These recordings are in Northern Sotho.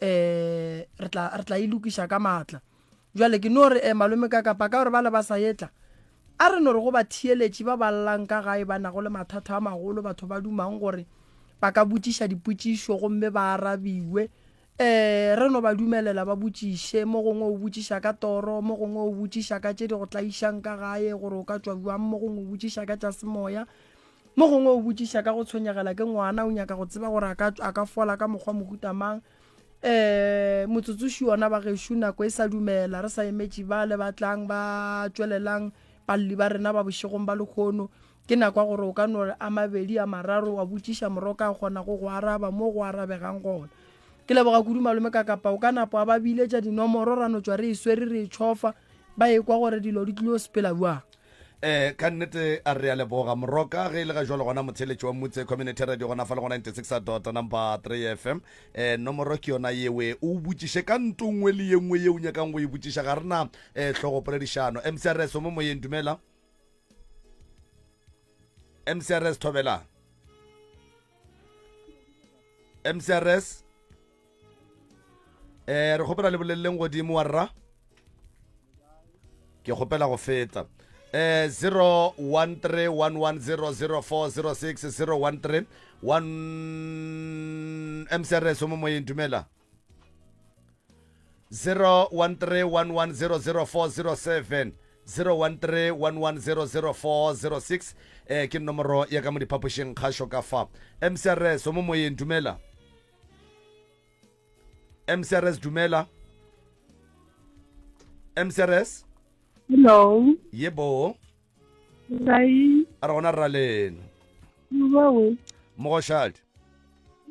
re tla ilukisha ka matla jwale ke no re malome ka kapa ka gore ba le ba sa yetla a re no re go ba thieletši ba ballang ka gae ba na go le mathata a magolo batho ba dumang gore ba ka botšiša dipotšišo gomme ba arabiwe re no ba dumelela ba botšiše mo gongwe o botšiša ka toro mo gongwe o botšiša ka tše di go tlaišang ka gae gore o ka tšwa buang mo gongwe o botšiša ka tša semoya mo gongwe o botšiša ka go tshwenyegela ke ngwana o nyaka go tseba gore a ka fola ka mokgwa mohutamang motsotsoši yona ba gešo nako e sa dumela re sa emetše ba le batlang ba tšwelelang balli ba rena ba bošegong ba lekgono ke nako gore o ka no a mabedi a mararo wa botšiša moroka a kgona go araba mo go arabegang gona ke leboga kudu malome ka kapa o ka napo a ba biletša dinomoro ra no tšwa re iswere re tšhofa ba ekwa gore dilo di tlilo sepela buang ka nnete a re a leboga moroka ge e le ga jwale gona motheletši wa motse community radio gona fa le go 96 number 3 fm nomoro ke yona yewe o botšiše ka nto nngwe le ye nngwe ye o nyakang go e botšiša ga rena tlhogopoledišano mcrs mo moyeng dumela mcrs thobela mcrs re kgopela le boleleng godimo wa rra ke kgopela go feta 01311004006 mcrs mo moyeng dumela 01311004007 01311004006 ke nomoro ya ka mo diphapošeng kgašo ka fa mcrs mo moyeng dumela mcrs dumela mcrs hello yebo rai a re gona rra lena bawe mogošadi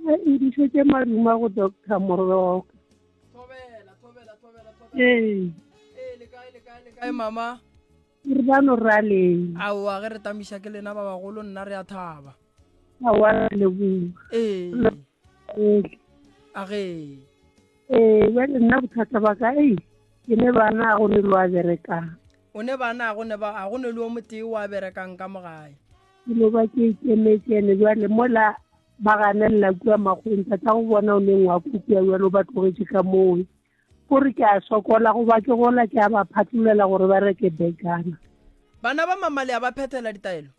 e dišetse maduma go doctor moroko le kae mama re bano raleng aowa ge re tamiša ke lena ba bagolo nna re a thaba a wa leboga age jale nna bothata ba ka ke ne bana a go ne lo a berekang o ne bana a go ne le o motee wa berekang ka mogae ke no ba ke ikemetsene jale mola ba ganelela kua makgweng thata go bona o neng wa kopia jale o ba tlogetše ka moo gore ke a sokola go ba ke gola ke a ba phatlolela gore ba reke bekana bana ba mamale a ba phethela ditaelo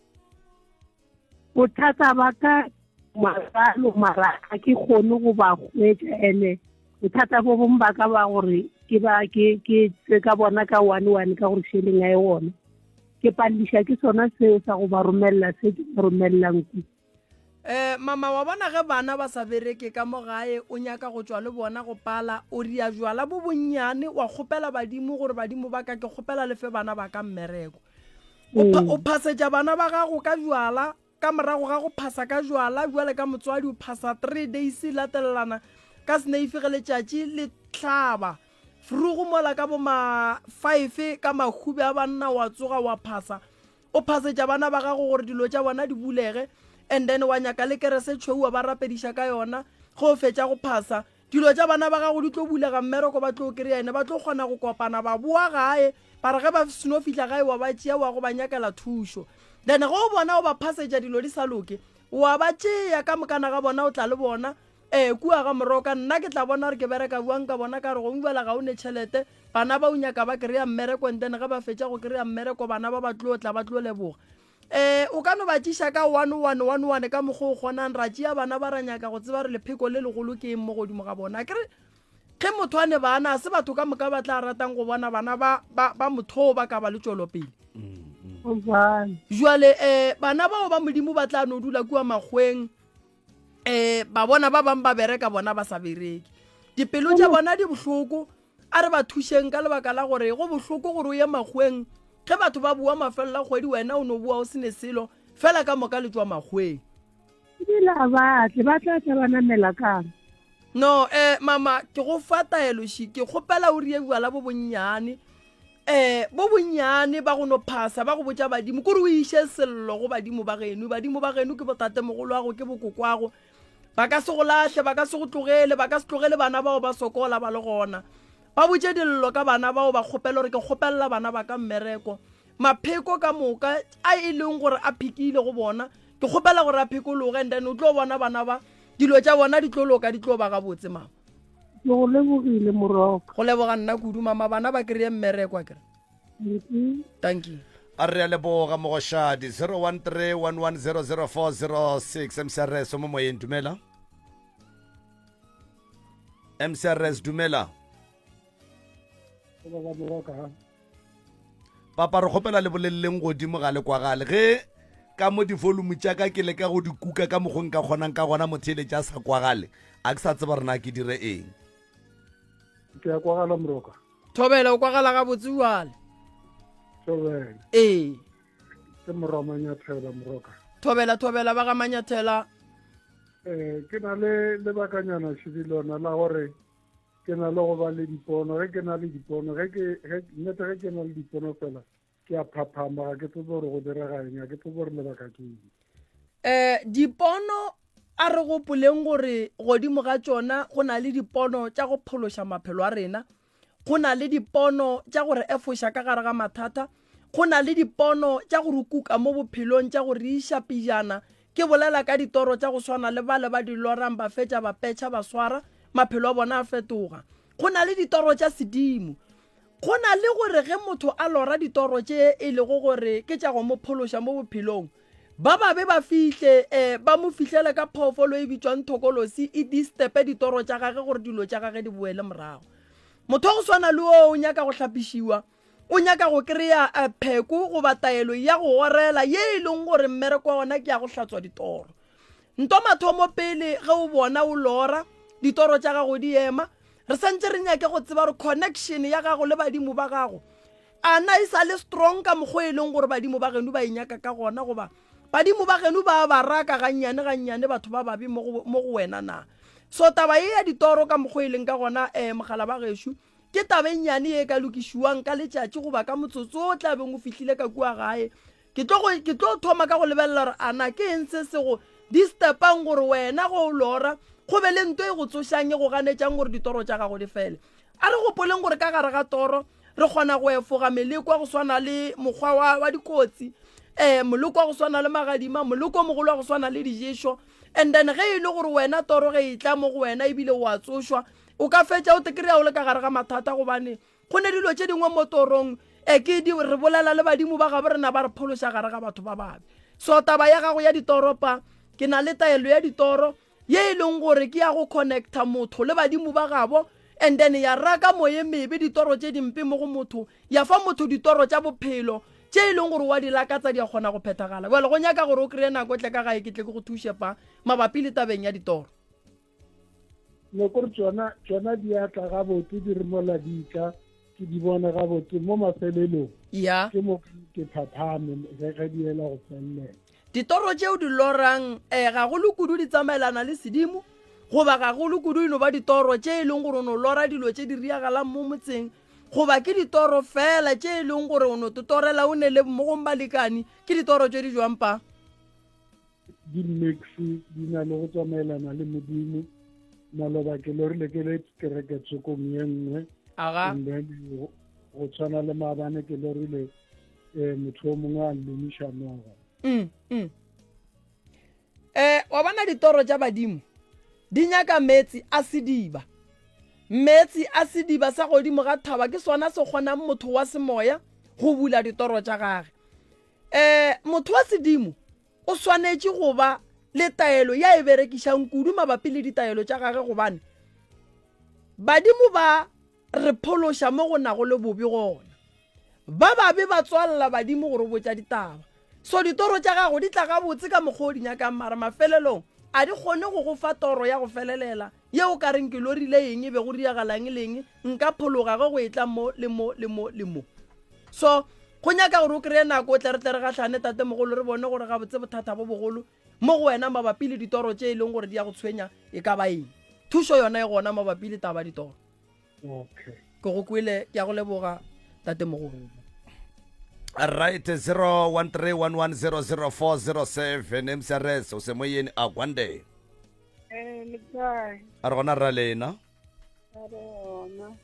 bothata ba ka masalo mara ga ke kgone go ba hwetša ene bothata bo bongwe ba ka ba gore ke ka bona ka one ka gore sheleng a e gona ke pališa ke sona seo sa go ba romelela se ke ba romellang ku mama wa bona ge bana ba sa bereke ka mo gae o nyaka go tšwa le bona go pala o ria jwala bo bonnyane wa kgopela badimo gore badimo ba ka ke kgopela lefe bana ba ka mmereko o phasetša bana ba gago ka jwala ka morago ga go phasa ka jwala jwale ka motswadi o phasa 3 days latelelana ka sneife ge letšatši le tlhaba frugo mola ka bo ma 5 ka mahube a banna wa tsoga wa phasa o phasetša bana ba gago gore dilo tša bona di bulege and then wa nyaka le kerese tšhweu ba rapediša ka yona go fetša go phasa dilo tša bana ba gago di tlo bulega mmereko ba tlo kry-a ene ba tlo kgona go kopana ba boa gae ba re ge ba seno fitlha gae wa ba tšea wa go ba nyakela thušo then go o bona o ba phasetša dilo di sa loke wa ba tšea ka mokana ga bona o tla le bona kua ga moroka nna ke tla bona re ke bereka buang ka bona ka re go mbala ga o ne tšhelete bana ba o nyaka ba kry-a mmereko and then ge ba fetša go kry-a mmereko bana ba tlo leboga o ka no ba tšiša ka 1111 ka mokgwa o kgonang ra tšea bana ba ra nyaka go tseba re lepheko le legolo ke eng mo godimo ga bona kere ge motho a ne bana se batho ka moka ba tla ratang go bona bana ba motho ba ka ba le tšwelopele jwale bana bao ba modimo ba tla no dula kua makgweng ba bona ba bang ba bereka bona ba sa bereke dipelo tša bona di bohloko a re ba thušeng ka lebaka la gore go bohloko gore o ye makgweng ge batho ba bua mafelela kgwedi wena o no bua o sene selo fela ka moka le tswa makgweng ba tla ba namela kang no mama ke go fa taeloši ke kgopela o rie bjala bo bonnyane ba go no phasa ba go botša badimo kore o iše sello go badimo ba geno ke botate mogolo wa go ke bokokwago ba ka se go lahle ba ka se go tlogele ba ka se tlogele bana bao ba sokola ba le gona ba botše dillo ka bana bao ba kgopela gore ke kgopelela bana ba ka mmereko mapheko ka moka a e leng gore a phikile go bona ke kgopela gore a phekologe and then o tlo bona bana ba dilo tša bona di tlo loka di tlo ba ga botse mama ke go lebogile Moroka. go leboga nna kudu mama bana ba kry-e mmerekwa kere Mhm. thank you a re a leboga mogoshadi 01311000406 mcrs mo moyeng dumela mcrs dumela papa re kgopela le boleleleng godimo ga le kwa gale ge ka mo divolume tša ka ke le ka go di kuka ka mokgweng ka kgonang ka gona motheletša a sa kwa gale a ke sa tseba rena ke dire eng ke ya kwagala Moroka. thobela o kwagala ga botse uale Thobela ee ke Moramanyathela Moroka. thobela ba ga manyathela Ke na le lebakanyana šedilona la gore ke na le go ba le dipono ge ke na le dipono nnete ge ke na le dipono fela ke a phaphama ga ke tsebe gore go direga eng ga ke tsebe gore lebaka ke eng. dipono a re gopoleng gore godimo ga tsona go na le dipono tša go phološa maphelo a rena go na le dipono tša gore efoša ka gare ga mathata go na le dipono tša gore kuka mo bophelong tša gore iša pijana ke bolela ka ditoro tša go swana le bale ba dilorang ba fetša ba petša ba swara maphelo a bona a fetoga go na le ditoro tša sedimo go na le gore ge motho a lora ditoro tše e lego gore ke tša go mo phološa mo bophelong ba babe ba fihle ba mo fihlele ka phoofolo e bitswang thokolosi e distepe ditoro tša gage gore dilo tša gage di boele morago motho go swana le o nyaka go hlapišiwa o nyaka go kry-a pheko goba taelo ya go gorela ye e leng gore mmereko wa ona ke ya go hlatswa ditoro nto mathomo pele ge o bona o lora ditoro tša gago di ema re santse re nyake go tseba gore connection ya gago le badimo ba gago a na e sa le strong ka mokgwa e leng gore badimo ba geno ba inyaka ka gona goba badimo ba geno ba baraka gannyane batho ba babi mo go wena na so taba ye ya ditoro ka mokgwa e leng ka gona mogala ba gešo ke taba nyane e ka lokišiwang ka letšatši goba ka motsotso o tla beng o fihlile ka kua gae ke tlo thoma ka go lebelela gore ana ke eng se sego di stepang gore wena go lora go be le nto e go tsošang e go ganetšang gore ditoro tša gago di fele a re gopoleng gore ka gare ga toro re kgona go efoga meleko go swana le mokgwa wa dikotsi moloko wa go swana le magadima moloko o mogolo wa go swana le diješo and then ge e le gore wena toro ge e tla mo go wena ebile wa tsošwa o ka fetša o te kry-a o le ka gare ga mathata gobane go ne dilo tše dingwe mo torong re bolela le badimo ba gabo rena ba re phološa gare ga batho ba babe so taba ya gago ya ditoropa ke na le taelo ya ditoro ye e leng gore ke ya go connecta motho le badimo ba gabo and then ya raka moye mebe ditoro tše dimpe mo go motho ya fa motho ditoro tša bophelo tše e leng gore wa di lakatsa di a kgona go phethagala well go nyaka gore o kry-e nako tle ka gae ke tle ke go thuše pa mabapi le tabeng ya ditoro le kore tsona di a tla gabotse di re mola di tla ke di bona gabotse mo mafelelong ya ke mo ke phaphame ge di ela go fellela ditoro tšeo di lorang ga go le kudu di tsamaelana le sedimo goba ga go le kudu eno ba ditoro tše e leng gore o no lora dilo tše di riagalang mo motseng goba ke ditoro fela tše e leng gore o no totorela o ne le mo go balekane ke ditoro tše di jwang pa di mix di na le go tsamaelana le modimo maloba ke le rile ke le kereke tsokong ye nngwe aga and then go tshwana le maabane ke le rile motho o mongwe a nlomiša noga wa bona ditoro tša badimo di nyaka metsi a sediba sa godimo ga thaba ke sona se kgonang motho wa semoya go bula ditoro tša gage motho wa sedimo o swanetše go ba le taelo ya e berekišang kudu mabapi le ditaelo tša gage gobane badimo ba re phološa mo go nago le bobe gona ba babe ba tswalela badimo gore botša ditaba so ditoro tša gago di tla gabotse ka mokgwa o di nyakang mara mafelelong a di kgone go go fa toro ya go felelela ye o ka reng ke lorile eng e be go riagalang leng nka phologa ge go e tla mo le mo so go nyaka gore o kry-e nako o tle re gatlhane tate mogolo re bone gore ga botse bothata bo bogolo mo go wena mabapi le ditoro tše e leng gore di ya go tshwenya e ka ba eng thušo yona e gona mabapi le taba ditoro okay ke go kwele ke ya go leboga tate mogolo right 0131100407 mcrs o se moyeng a kwande le kae a re gona ra lena a re ona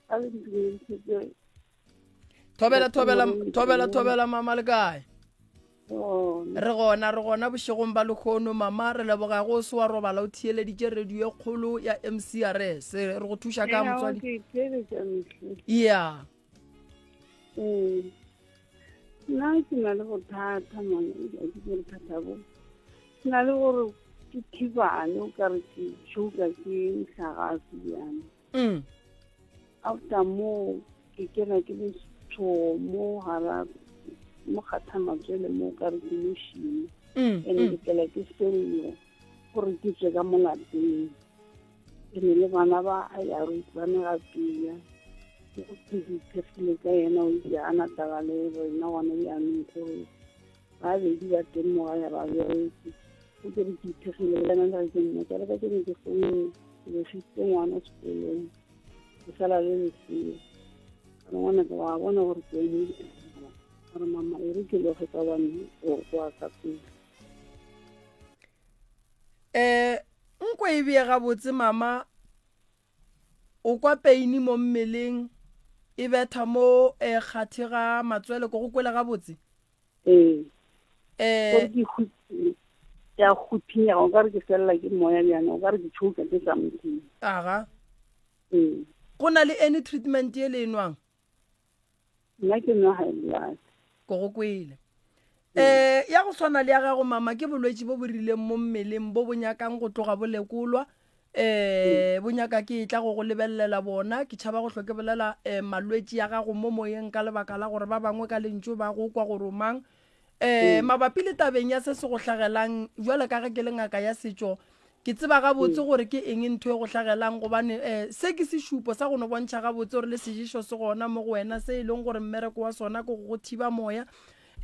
a le ntse thobela mama le kae re gona bošegong ba lekgono mama re leboga go se wa robala o thieleditše radio e kgolo ya MCRS re go thuša ka motswadi ya nna ke na le bothata mane ke bothata bo ke na le gore ke thibane o ka re ke tšhuka ke hlagase yana after mo ke kena ke le mo hara mo kgatha matswele mo ka re ke mošimo ene ke tlela ke sello gore ke tswe ka molateng ke ne le bana ba a yaro ba ne ga pia ke go tsebile ka yena o ile a nataka le rena gona jaanong gore ba bedi ba teng mo ga ya ba bereke o ke re ke ithekgile le lena le ke nna ka re ka ke ne ke foune ke besitse ngwana sekolong ke sala le lesio ka ngwana ka wa bona gore ke ene gore mama e re ke loge ka bane o kwa ka pele nkwe e bie gabotse mama o kwa peini mo mmeleng e betha mo kgathe ga matswele ko go kwela gabotse ya khuthinya o ka re ke fella ke moya bjana o ka re ke tšhuka ke sa motho aga go na le any treatment ye le enwang nna ke nwa high blood ko go kwele ya go tshwana le ya gago mama ke bolwetse bo bo rileng mo mmeleng bo bo nyakang go tloga bo lekolwa bo nyaka ke tla go lebelela bona ke tšhaba go hloke bolela malwetse ya gago mo moyeng ka lebaka la gore ba bangwe ka lentso ba go kwa gore mang mabapi le tabeng ya se se go hlagelang jwale ka ge ke le ngaka ya setšo ke tseba gabotse gore ke eng ntho e go hlagelang gobane se ke sešupo sa go no bontšha gabotse gore le sejišo se gona mo go wena se e leng gore mmereko wa sona ke go thiba moya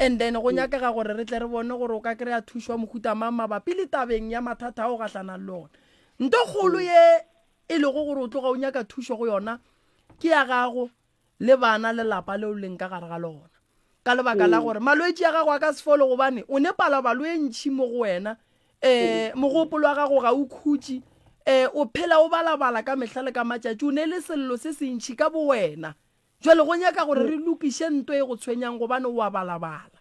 and then go nyakega gore re tle re bone gore o ka kry-a thušwa mohuta mang mabapi le tabeng ya mathata a o gatlana le lona nto kgolo ye e lego gore o tloga o nyaka thušo go yona ke ya gago le bana lelapa leo leng ka gare ga lona ka lebaka la gore malwetse ya gago a ka se folo gobane o ne palabalo e ntšhi mo go wena mogopolo wa gago ga o khutše o phela o balabala ka mehla le ka matšatši o ne le sello se se ntšhi ka bo wena jwale go nyaka gore re lokiše nto e go tshwenyang gobane o a balabala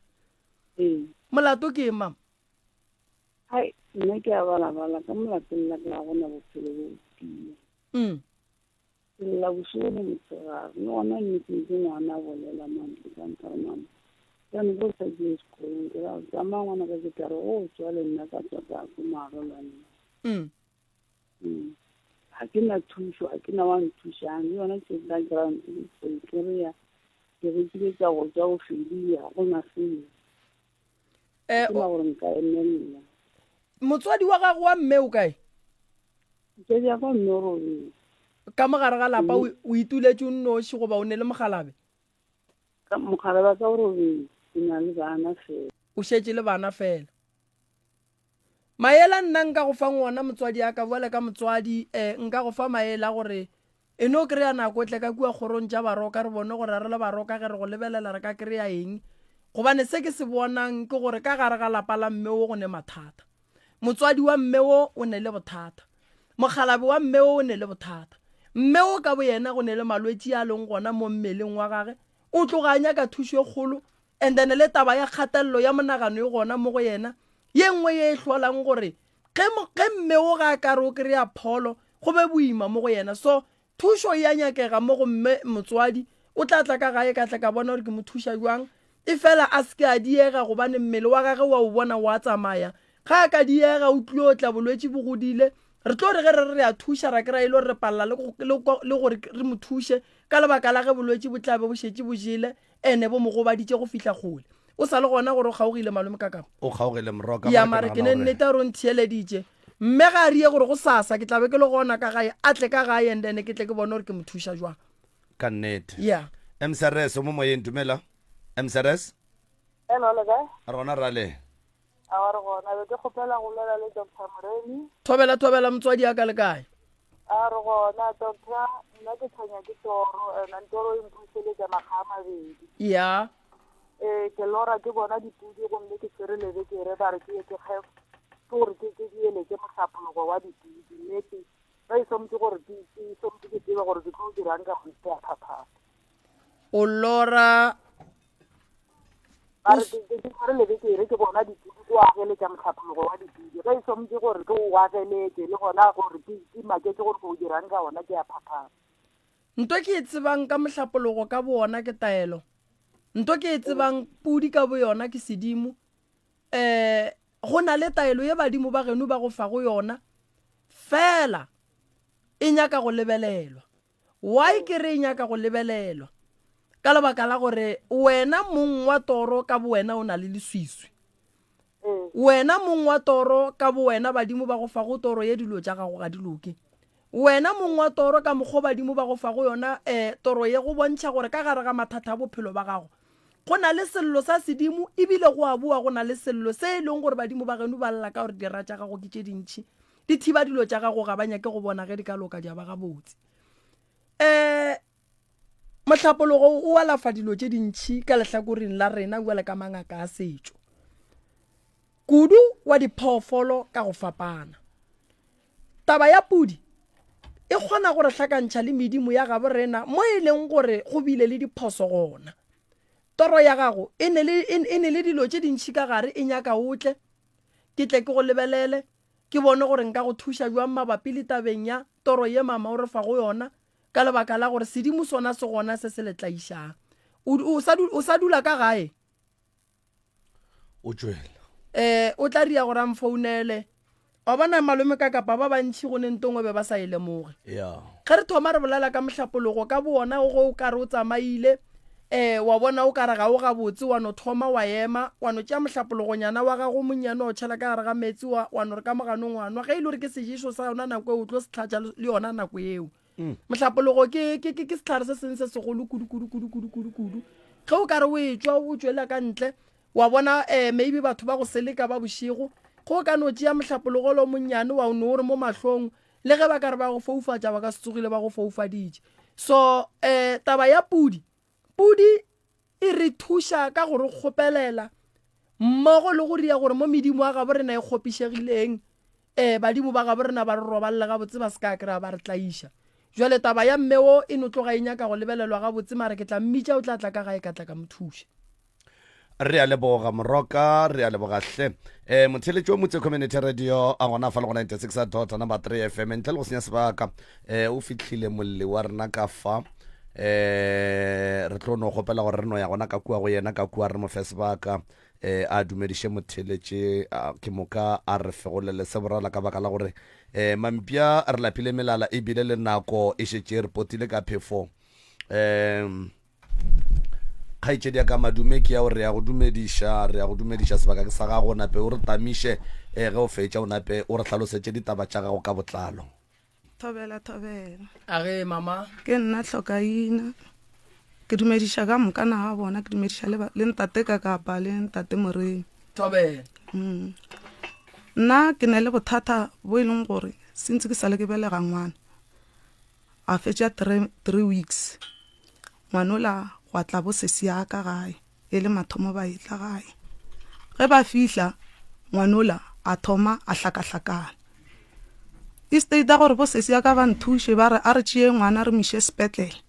molato ke eng mama hai nna ke a balabala ka molateng la ka gona bophelo bo tia la bosigo le motshegare le gona nnetseng ke ngwana bolela mantle ka nkare mama jane bo sa ke sekolong ke ra tsamaya ngwana ka ke tare o tswa le nna ka tswa ka ko maarolwane ga ke na thuso ga ke na wa nthusang le yona ke background ke kry-a ke rekile tsa go tswa go fedia go na selo ke na gore nka emelela motswadi wa gago wa mme o kae ke ya go mme robedi ka mogare ga lapa o ituletse o nnoši goba o ne le mogalabe ka mogalabe ka robedi ke na le bana fela o šetše le bana fela maela nna nka go fa ngwana motswadi ya ka boele ka motswadi nka go fa maela gore e no kry-a nako tle ka kua kgorong tša baroka re bone gore re le baroka ge re go lebelela re ka kry-a eng gobane se ke se bonang ke gore ka gare ga lapa la mme o go ne mathata motswadi wa mme o ne le bothata mogalabe wa mme o ne le bothata mme o ka bo yena go ne le malwetse a leng gona mo mmeleng wa gage o tloganya ka thušo e kgolo and then le taba ya kgatelelo ya monagano e gona mo go yena ye nngwe ye e hlolang gore ge mme o ga ka re o kry-a pholo go be boima mo go yena so thušo ya nyakega mo go mme motswadi o tla tla ka gae ka tla ka bona gore ke mo thuša jwang e fela a se ke a diega gobane mmele wa gage wa o bona wa tsamaya ga a ka diega o tlile o tla bolwetse bo godile re tlo re ge re a thuša ra kry-a e le gore re palela le gore re mo thuše ka lebaka la ge bolwetse bo tlabe bo šetse bo jele ene bo mo gobaditše go fihla kgole o sa le gona gore o kgaogile malome kakabo o kgaogile moroka ya mare ke ne nnete re o ntheeleditše mme ga a rie gore go sasa ke tlabe ke le gona ka gae a tle ka gae and then ke tle ke bone gore ke mo thuša jwang ka nnete ya MCRS mo moyeng dumela MCRS hello le kae a rona ra le a re gona be ke kgopela go lela le Dr. Moreni thobela motswadi ya ka le kae a re gona doctor nna ke tshwenya ke toro ntoro e mphuseletša makga a mabedi ya ke lora ke bona dipudi gomme ke tsere lebe ke re ba re ke ke kgef gore ke diele ke mohlapologo wa dipudi nnete ba isomtse gore ke tsebe gore ke tlo dirang ka go itea phaphata o lora ba re ke gore le ke ke bona dipudi go agele tsa motlhapologo wa dipudi ge e somtse gore ke o ageletse le gona gore ke maketse gore go dirang ka ona ke ya phapha nto ke e tsebang ka mohlapologo ka bona ke taelo nto ke e tsebang pudi ka bo yona ke sedimo go na le taelo ye badimo ba geno ba go fa go yona fela e nyaka go lebelelwa why ke re e nyaka go lebelelwa ka lebaka la gore wena mong wa toro ka bo wena o na le leswiswi wena mong wa toro ka bo wena badimo ba go fa go toro ye dilo tša gago ga di loke wena mong wa toro ka mokgwa badimo ba go fa go yona toro ye go bontšha gore ka gare ga mathata a bophelo ba gago go na le sello sa sedimo ebile go a bua go na le sello se e leng gore badimo ba geno ba lla ka gore dira tša gago ke tše dintšhi di thiba dilo tša gago ga ba nyake go bona ge di ka loka di a ba gabotse mohlapologo o alafa dilo tše dintšhi ka lehlakoreng la rena bua le ka mangaka a setšo kudu wa diphoofolo ka go fapana taba ya pudi e kgona gore hlakantšha le medimo ya gabo rena mo e leng gore go bile le diphoso gona toro ya gago e ne le dilo tše dintšhi ka gare e nyaka otle ke tle ke go lebelele ke bone gore nka go thuša jwang mabapi le tabeng ya toro ye mama o re fa go yona ka lebaka la gore sedimo sona se gona se se letlaišang o sa dula ka gae o tšwela o tla ria gore a mfounele wa bona malome ka kapa ba bantšhi go nentongwe be ba sa e lemoge ya ge re thoma re bolela ka mohlapologo ka bona go o kare o tsamaile wa bona o kare ga o gabotse wa no thoma wa ema wa no tšea mohlapologonyana wa gago monnyane o tšhela ka gare ga metsi wa no re ka moganong wanwa ge e le gore ke sejišo sa yona nako e o tlo se tlhatša le yona nako eo mohlapologo ke setlhare se seng se segolo kudu ge o kare o e tšwa o tšwela ka ntle wa bona maybe batho ba go seleka ba bošego go ka no tšea mohlapologo lo monnyane wa no ore mo mahlong le ge ba kare ba go foufatša ba ka se tsogile ba go foufaditše so taba ya pudi e re thuša ka gore kgopelela mmogo le go ria gore mo medimo a gabo rena e kgopišegileng badimo ba gabo rena ba re robalela gabotse ba se ka kry-a ba re tlaiša jwale taba ya mmeo e no tloga e nyaka go lebelelwa gabotse mare ke tla mmitša o tla tla ka gae ka tla ka mothuša re a leboga moroka re a leboga hle motheletši wa motse community radio a gona fa le go 96 number 3 FM ntle le go senya sebaka o fitlhile molle wa rena ka fa re tlo no gopela gore re no ya gona ka kua go yena ka kua re mo fe sebaka a dumediše motheletše ke moka a re fegolele se borala ka baka la gore mampia re lapile melala e bile le nako e šetše re potile ka phefo kgaitšedi ya ka madume ke ya gore re ya go dumediša sebaka sa gago nape o re tamiše ge o fetša o nape o re tlhalosetše ditaba tša gago ka botlalo thobela a ge mama ke nna Hlokaina ke dumediša ka mokana ga bona ke dumediša le ntate ka kapa le ntate Moreng thobela nna ke ne le bothata bo e leng gore sentse ke sale ke belega ngwana a fetša 3 weeks ngwanola wa tla bo sesia ka gae e le mathomo ba etla gae ge ba fihla ngwanola a thoma a hlakahlakana e state gore bo sesia ka ba nthuše ba re a re tšee ngwana re miše sepetlele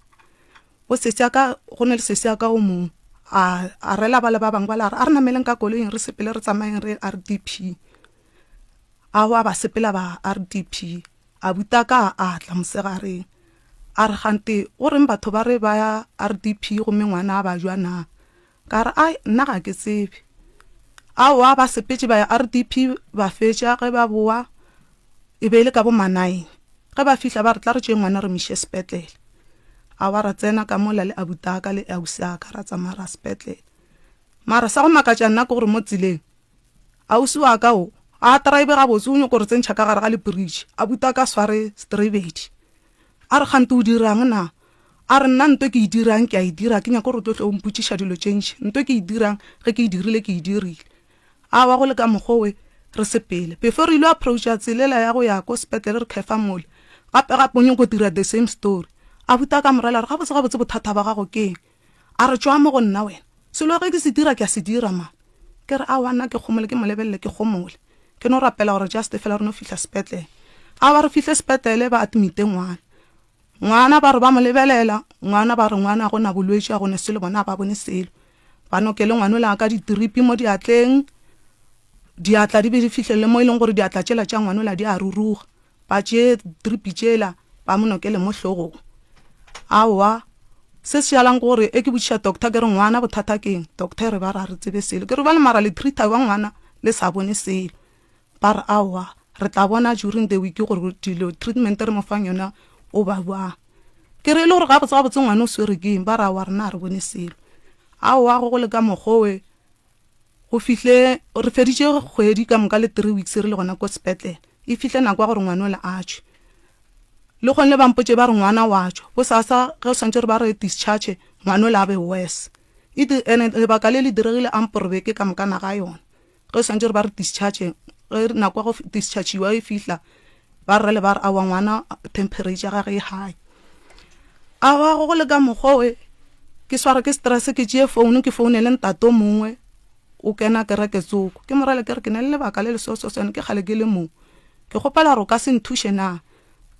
bo sesia ka go ne le sesia ka o mong a rela ba le ba bangwe ba la re a re nameleng ka koloing re sepele re tsamayeng re RDP a wa ba sepela ba RDP a buta ka a tla mosegareng a re gante o reng batho ba re ba ya RDP go mengwana ba jwana ka re ai nna ga ke tsebe a wa ba sepetse ba ya RDP ba fetša ge ba boa e be le ka bo manae ge ba fihla ba re tla re tšee ngwana re miše sepetlele a wa ra tsena ka mola le abutaka le ausi aka ra tsamaya ra sepetlele mara sa go makatša nna ke gore mo tseleng ausi wa ka o a drive ga botse o nyako re tsentšha ka gare ga le bridge abutaka sware strebedi a re gante o dirang na a re nna nto ke e dirang ke a e dira ke nyako gore tlo mpotšiša dilo tšentši nto ke e dirang ge ke e dirile ke e dirile a wa go le ka mokgowe re sepele before re ile approacha tselela ya go ya ko sepetlele re khefa mole gape o nyako dira the same story a buta ka morela re gabotse bothata ba gago keng a re tšwa mo go nna wena selo ge ke se dira ke a se dira man ke re a wana ke gomole ke molebelele ke gomole ke no rapela gore just fela re no fihla sepetlele a ba re fihle sepetlele ba admite ngwana ba re ba mo lebelela ngwana ba re ngwana go na bolwetši a go ne selo bona ba bone selo ba nokele ngwana la ka ditripi mo diatleng diatla di be di fihlele mo ileng gore diatla tšela tša ngwana la di a ruruga ba tše tripi tšela ba mo nokele mo hlogong awa se se jalang gore e ke botšiša doctor ke re ngwana bothata keng doctor re ba ra re tsebe selo ke re ba le mara le treata ba ngwana le sa bone selo ba re awa re tla bona during the week gore dilo treatment re mo fang yona o ba bua ke re le gore ga botsa ngwana o swere keng ba ra wa rena re bone selo awa go le ka mogowe go fihle re feditše kgwedi ka moka le 3 weeks re le gona ko sepetlele e fihle nako gore ngwana o le a tšwe le gone le bampotse ba re ngwana wa tšwa bo sasa ge o swantse re ba re discharge ngwana o le a be worse ene lebaka le le diregile amporbeke ka mokana ga yona ge o swantse re ba re discharge ge nako go dischargiwa e fihla ba re le ba re awa ngwana temperature ga ge e high awa go le ka mogowe ke swara ke stress ke tšee phone ke founele ntato mongwe o kena kereke tsoko ke morale ke re ke na le lebaka le le sososone ke gale ke le mo ke gopela gore o ka se nthuše na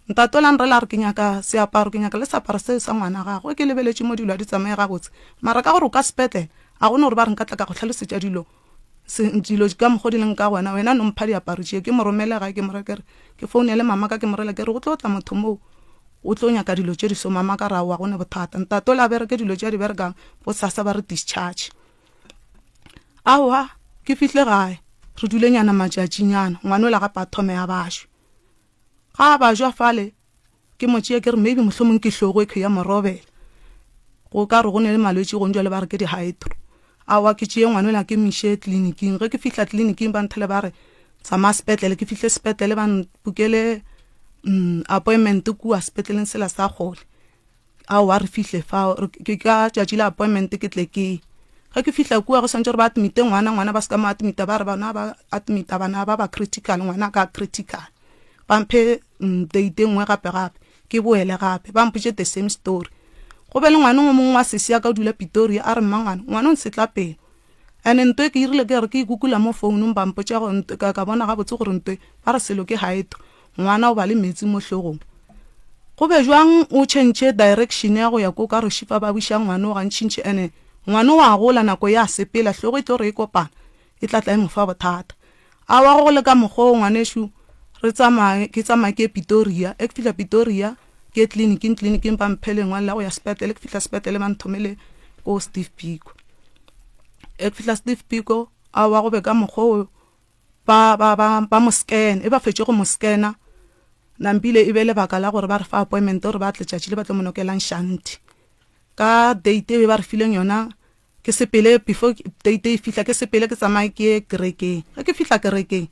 ntato la nrela re ke nyaka seaparo ke nyaka le seaparo se sa ngwana gago ke lebeletše mo dilo a di tsamaye gabotse mara ka gore o ka sepetlele a gone gore ba re nka tla ka go tlhalosetša dilo ka mokgo di leng ka gona wena no mpha diaparo tšee ke mo romele gae ke morekere ke founele mama ka ke morela ke re go tlo tla motho moo o tlo nyaka dilo tše di so mama ka ra wa gone bothata ntato la bereke dilo tše di berekang bo sasa ba re discharge awa ke fihle gae re dulenyana matšatšinyana ngwana o la gapa thome ya bašwa ga ba jwa fale ke mo tšea ke re maybe mohlomong ke hlogo e ya morobela go ka re go ne le malwetse go njwale ba re ke dihydro awa ke tšee ngwana o la ke miše tleliniking ge ke fihla tleliniking ba nthele ba re tsamaya sepetlele ke fihle sepetlele ba mpukele appointment kua sepetleleng sela sa gole awa re fihle fa ke ka tšatši la appointment ke tle ke ga ke fihla kua go swantse gore ba admite ngwana ba se ka mo admita ba re bana ba admita bana ba critical ngwana ka critical ba mphe date nngwe gape ke boele gape ba mpotše the same story go be le ngwana o mongwe wa sesia ka dula Pretoria a re mmangwana ngwana o nsetla pele ane ntwe ke irile ke re ke ikukula mo founung ba mpotša ka bona gabotse gore ntwe ba re selo ke haeto ngwana o ba le metsi mo hlogong go be jwang o change direction ya go ya ko ka re shifa ba buša ngwana o gantšintše ene ngwana wa gola nako ya sepela hlogo e tlo re e kopana e tla tla e mo fa bothata a wa go le ka mogho ngwaneshu re tsamaye ke tsamaye ke Pretoria e ke fihla Pretoria ke tleliniking ba mphele ngwana la go ya sepetlele ke fihla sepetlele ba nthomele ko Steve Biko e ke fihla Steve Biko a wa go be ka mogho ba mo scan e ba fetše go mo scana nambile e bele baka la gore ba re fa appointment gore ba tletšatši le ba tlo monokelang shanti ka date e ba re fileng yona ke sepele before date e fihla ke sepele ke tsamaye ke kerekeng ke fihla kerekeng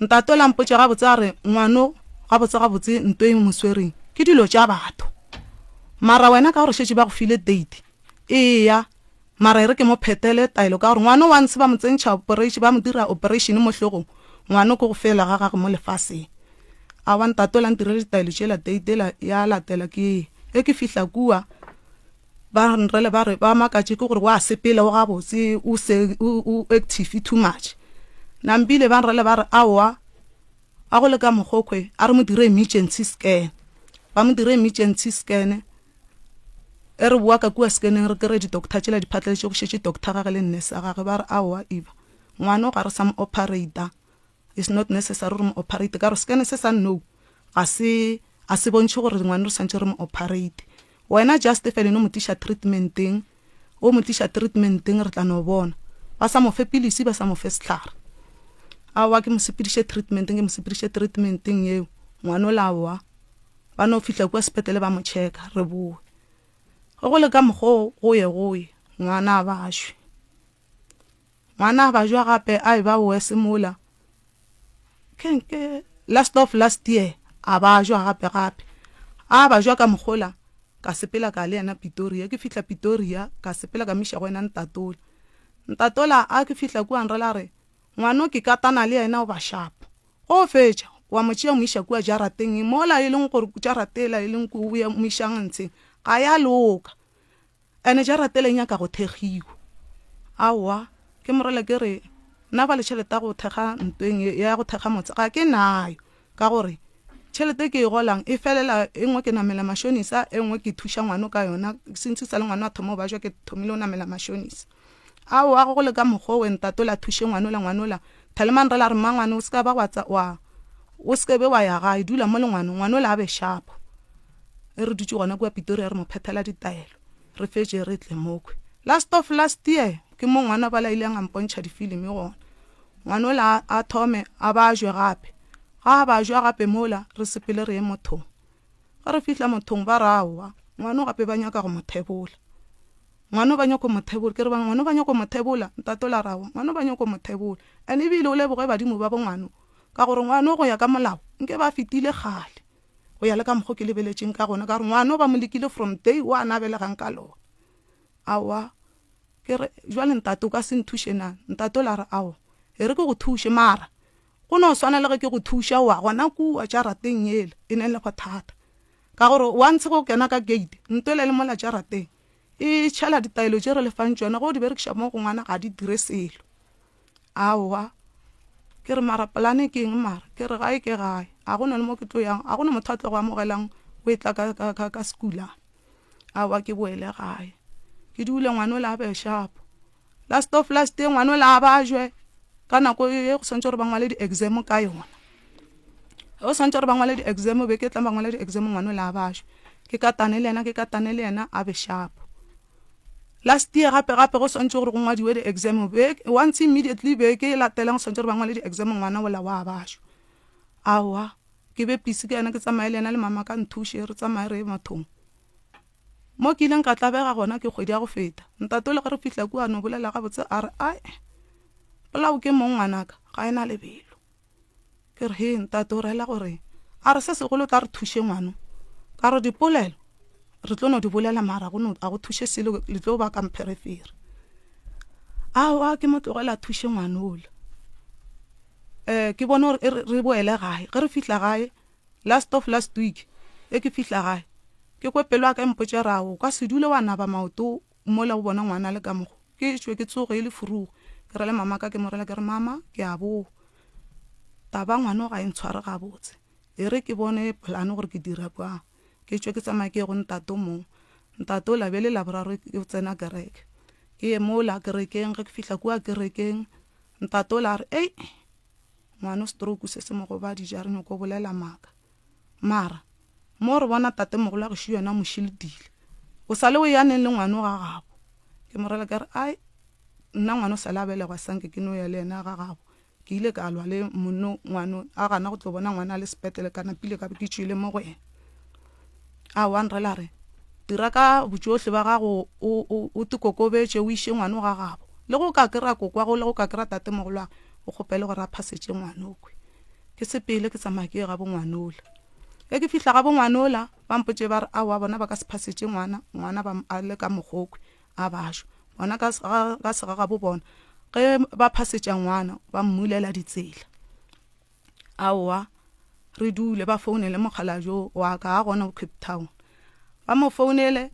ntato la mpotša gabotse a re ngwano gabotse ntwe e moswereng ke dilo tša batho mara wena ka gore šetše ba go file date eya mara e re ke mo phetele taelo ka gore ngwano wa ntse ba mo tsentšha operation ba mo dira operation mo hlogong ngwano ko go fela ga gagwe mo lefaseng a wa ntato la ntirele ditaelo tšela date ya latela ke e ke fihla kua ba nrele ba re ba makatše ke gore wa sepele o gabotse o active too much nambile ba nrele ba re awa a go le ka mogokwe a re mo dire emergency scan ba mo dire emergency scan e re bua ka kua scanning re kere di-doctor tšela di phatlaletše go šetše doctor gage le nurse a gage ba re awa eva ngwana o ga re sa mo operator is not necessary re mo operate ka re scan se sa no a se bontšhe gore ngwana re santse re mo operate wena just fele no motiša treatmenteng re tla no bona ba sa mo fe pilisi ba sa mo fe setlhare awa ke mo sepediše treatmenteng yeo ngwana o lawa ba no fihla kwa sepetlele ba mo checka re boe go le ka mogho go ye ngwana a bajwa gape a ba o semola ke last year a bajwa gape a bajwa ka mogola ka sepela ka le yana Pretoria ke fihla Pretoria ka sepela ka misha go ena ntatola a ke fihla kwa nrela re ngwana ke katana le yena o ba sharp go fetša wa motšea moiša kua jarateng mola e leng gore jaratela e leng ko ya moišang ntse ga ya loka ene jaratela nya ka go thegiwa awa ke morela ke re nna ba le tšhelete go thega ntweng ya go thega motse ga ke nayo ka gore tšhelete ke e golang e felela e nngwe ke namela mashonisa e nngwe ke thuša ngwano ka yona sentse sa le ngwano a thoma ba jwa ke thomile o namela mashonisa ao a go le ka mokgwa we ntatola thuše ngwanola thaleman re la re mangwane o se ka ba o se be wa ya gae dula mo le ngwanola a be shapo e re dutse gona kua Pretoria re mo phethela ditaelo re fetse re tle mokwe last year ke mo ngwana ba la ile a mpontšha difilimi gona ngwanola a thome a ba jwe gape ga ba jwa gape mola re sepele re ye mothong ga re fihla mothong ba rawa ngwano gape ba nyaka go mothebola ngwano ba nyako mothebola ke re ba ngwano ba nyako mothebola ntatola rawa ngwano ba nyako mothebola ene bile o leboge badimo ba bongwano ka gore ngwano go ya ka molao nke ba fitile gale go ya le ka mokgo ke lebeletseng ka gona ka gore ngwano ba mo lekile from day o a nabelegang ka lona awa ke re jwale ntato ka se nthuše na ntatola re awa e re ke go thuše mara go no swana le ge ke go thuša wa gona kua jarateng ele e ne le go thata ka gore wa ntshe go kena ka gate ntwele le mola jarateng e tšhala ditaelo tše re lefang tšona go di berekiša mo go ngwana ga di dire selo awa ke re mara polane ke eng mara ke re gae ke gae a go na le mo ke tlo yang a go na motho a tlo go amogelang o e tla ka sekula awa ke boele gae ke dule ngwano la be shapo last year ngwano la ba jwe ka nako e go santse gore ba ngwale di-exam ka yona go santse gore ba ngwale di-exam be ke tla ba ngwale di-exam ngwano la ba jwe ke katane le yena a be shapo last year gape go santse gore go ngwadiwe di-exam once immediately be ke latelang santse gore ba ngwale di-exam ngwana ola wa ba jwe awa ke be pisi ke yana ke tsamaye le yena le mama ka nthuše re tsamaye re ye mothong mo ke ileng ka tlabega gona ke kgwedi ya go feta ntato le ge re fihla kua no bolela gabotse a re ai polao ke mo ngwanaka ga ena lebelo ke re he ntato rela gore a re se segolo tla re thuše ngwano ka re dipolelo re tlo no di bolela mara a go thuše selo le tlo ba kampherefere awa ke mo tlogela thuše ngwanola ke bone gore re boele gae ge re fihla gae last week e ke fihla gae ke kwe pelo a ka mpotse rago ka se dule wa naba maoto mola o bona ngwana le ka mogo ke tšwe ke tsoge e le furugo ke re le mama ka ke morela ke re mama ke a bo taba ngwana ga e ntshware gabotse e re ke bone polane gore ke dira kwa ke tšwe ke tsamaya ke go ntato mo ntato la bele la boraro ke tsena kereke ke ye mola kerekeng ge ke fihla kua kerekeng ntato la re ei ngwana stroke se se mo go ba dijareng ko bolela maka mara mo re bona tate mogolo go šio yena mošildile o sale o yaneng le ngwana ga gabo ke morela ke re ai nna ngwana o sale a belegwa sanke ke no ya le yena ga gabo ke ile ka lwa le monno ngwana a gana go tlo bona ngwana le sepetele kana pile ka ke tšwile mo go ena a wan re la re dira ka botsohle ba gago o tikokobetse o ishe ngwana ga gabo le go ka kry-a kokwa go le go ka kry-a tate mogolo o kgopele gore a phasetse ngwanokwe ke sepele ke tsamaya ke ga bo ngwanola e ke fihla ga bo ngwanola ba mpotse ba re a wa bona ba ka se phasetse ngwana ba a le ka mogokwe a basho bona ka sega ga bo bona ge ba phasetša ngwana ba mmulela ditsela aowa re dule ba founele mogala jo wa ka a gona go Cape Town ba mo founele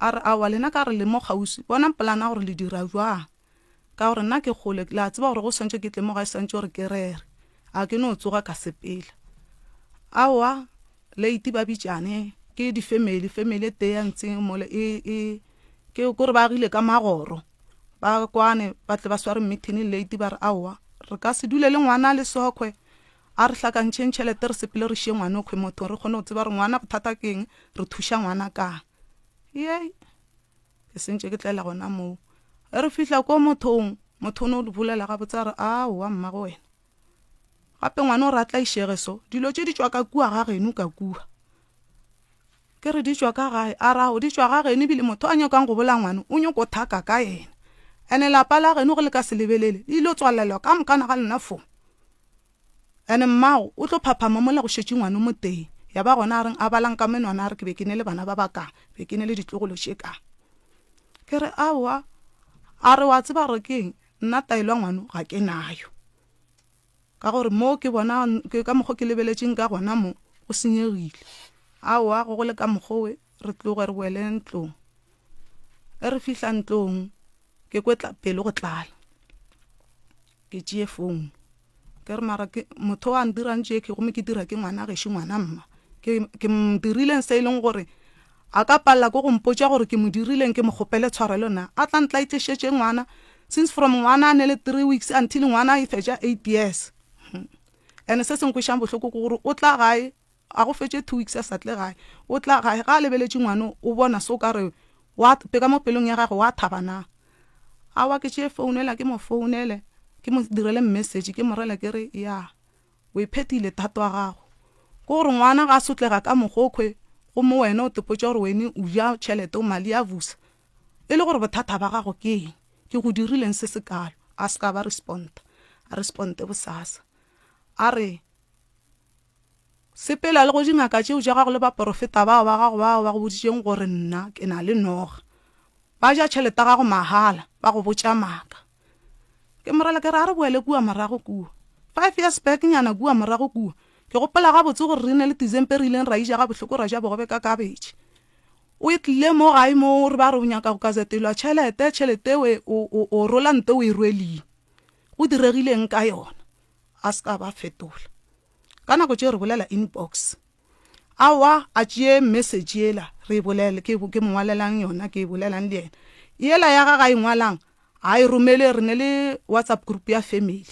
a re awa lena ka re le mo gausi bona polana gore le dira jwang ka gore nna ke kgole la tseba gore go santse ke tle mo ga santse gore ke rere a ke no tsoga ka sepela awa leiti ba bitšane ke di-family te ya ntseng mole ke gore ba agile ka magoro ba kwane ba tle ba sware meeting leiti ba re awa re ka se dule le ngwana le sokwe a re hlakantšheng tšhelete re sepele re šie ngwana okwe motho re kgone go tseba re ngwana bothata keng re thuša ngwana kang ye ke sentše ke tlela gona moo re fihla ko mothong motho o ne o bolela gabotse a re aowa mmago wena gape ngwana o ratla išege so dilo tše di tšwa ka kua ga geno ka kua ke re di tšwa ka gae a rao di tšwa ga geno ebile motho a nyakang go bola ngwana o nyako thaka ka yena ene lapa la geno go le ka se lebelele di ilo tswalelwa ka mokana ga lena fo ene mmago o tlo phaphama mola go šetse ngwana mo teng ya ba gona a reng a balang ka menwana a re ke be ke ne le bana ba bakang be ke ne le ditlogolo tšekang ke re aowa a re wa tseba re keng nna taelwa ngwano ga ke nayo ka gore mo ke bona ke ka mokgwa ke lebeletseng ka gona mo go senyegile aowa go le ka mokgwa re tloge re boele ntlong re fihla ntlong ke kwetla pele go tlala ke tšee phone ke re mara motho wa ndirang tje ke gome ke dira ke ngwana ge ngwana mma ke mdirileng se ileng gore a ka palla go mpotša gore ke mo dirileng ke mo gopele tshwarelo na a tla ntla itešetse ngwana since from ngwana ne le 3 weeks until ngwana e fetša 8 years and se seng kwišang bohloko ke gore o tla gae a go fetše 2 weeks a sa tle gae o tla gae ga a lebeletše ngwana o bona so ka re wa peka mo pelong ya gagwe wa thaba na a wa ke tše founela ke mo founele ke mo direle message ke morela ke re ya o iphetile thato wa gago go gore ngwana ga a sotlega ka mogokgwe go mo wena o tepotša gore wene o ja tšhelete o mali ya vusa e le gore bothata ba gago ke eng ke go dirileng se sekalo a se ka ba a responde bosasa a re sepela le go dingaka tšeo ja gago le baporofeta bao ba gago bao ba go boditšeng gore nna ke na le noga ba ja tšhelete ya gago mahala ba go botša maaka ke morela ke re a re boele kua morago kua 5 years back nyana kua morago kua ke gopola gabotse gore re ne le December re ileng ra ija ga bohloko ra ja bogobe ka kabetše o itlile mo gae mo re ba re o nyaka go ka zetelwa tšhelete we o rola nte o e rweleng go diregileng ka yona a se ka ba fetola ka nako tše re bolela inbox awa a tšee message yela re bolele ke mongwalelang yona ke bolelang le yena yela ya ga e ngwalang a e romele re ne le WhatsApp group ya family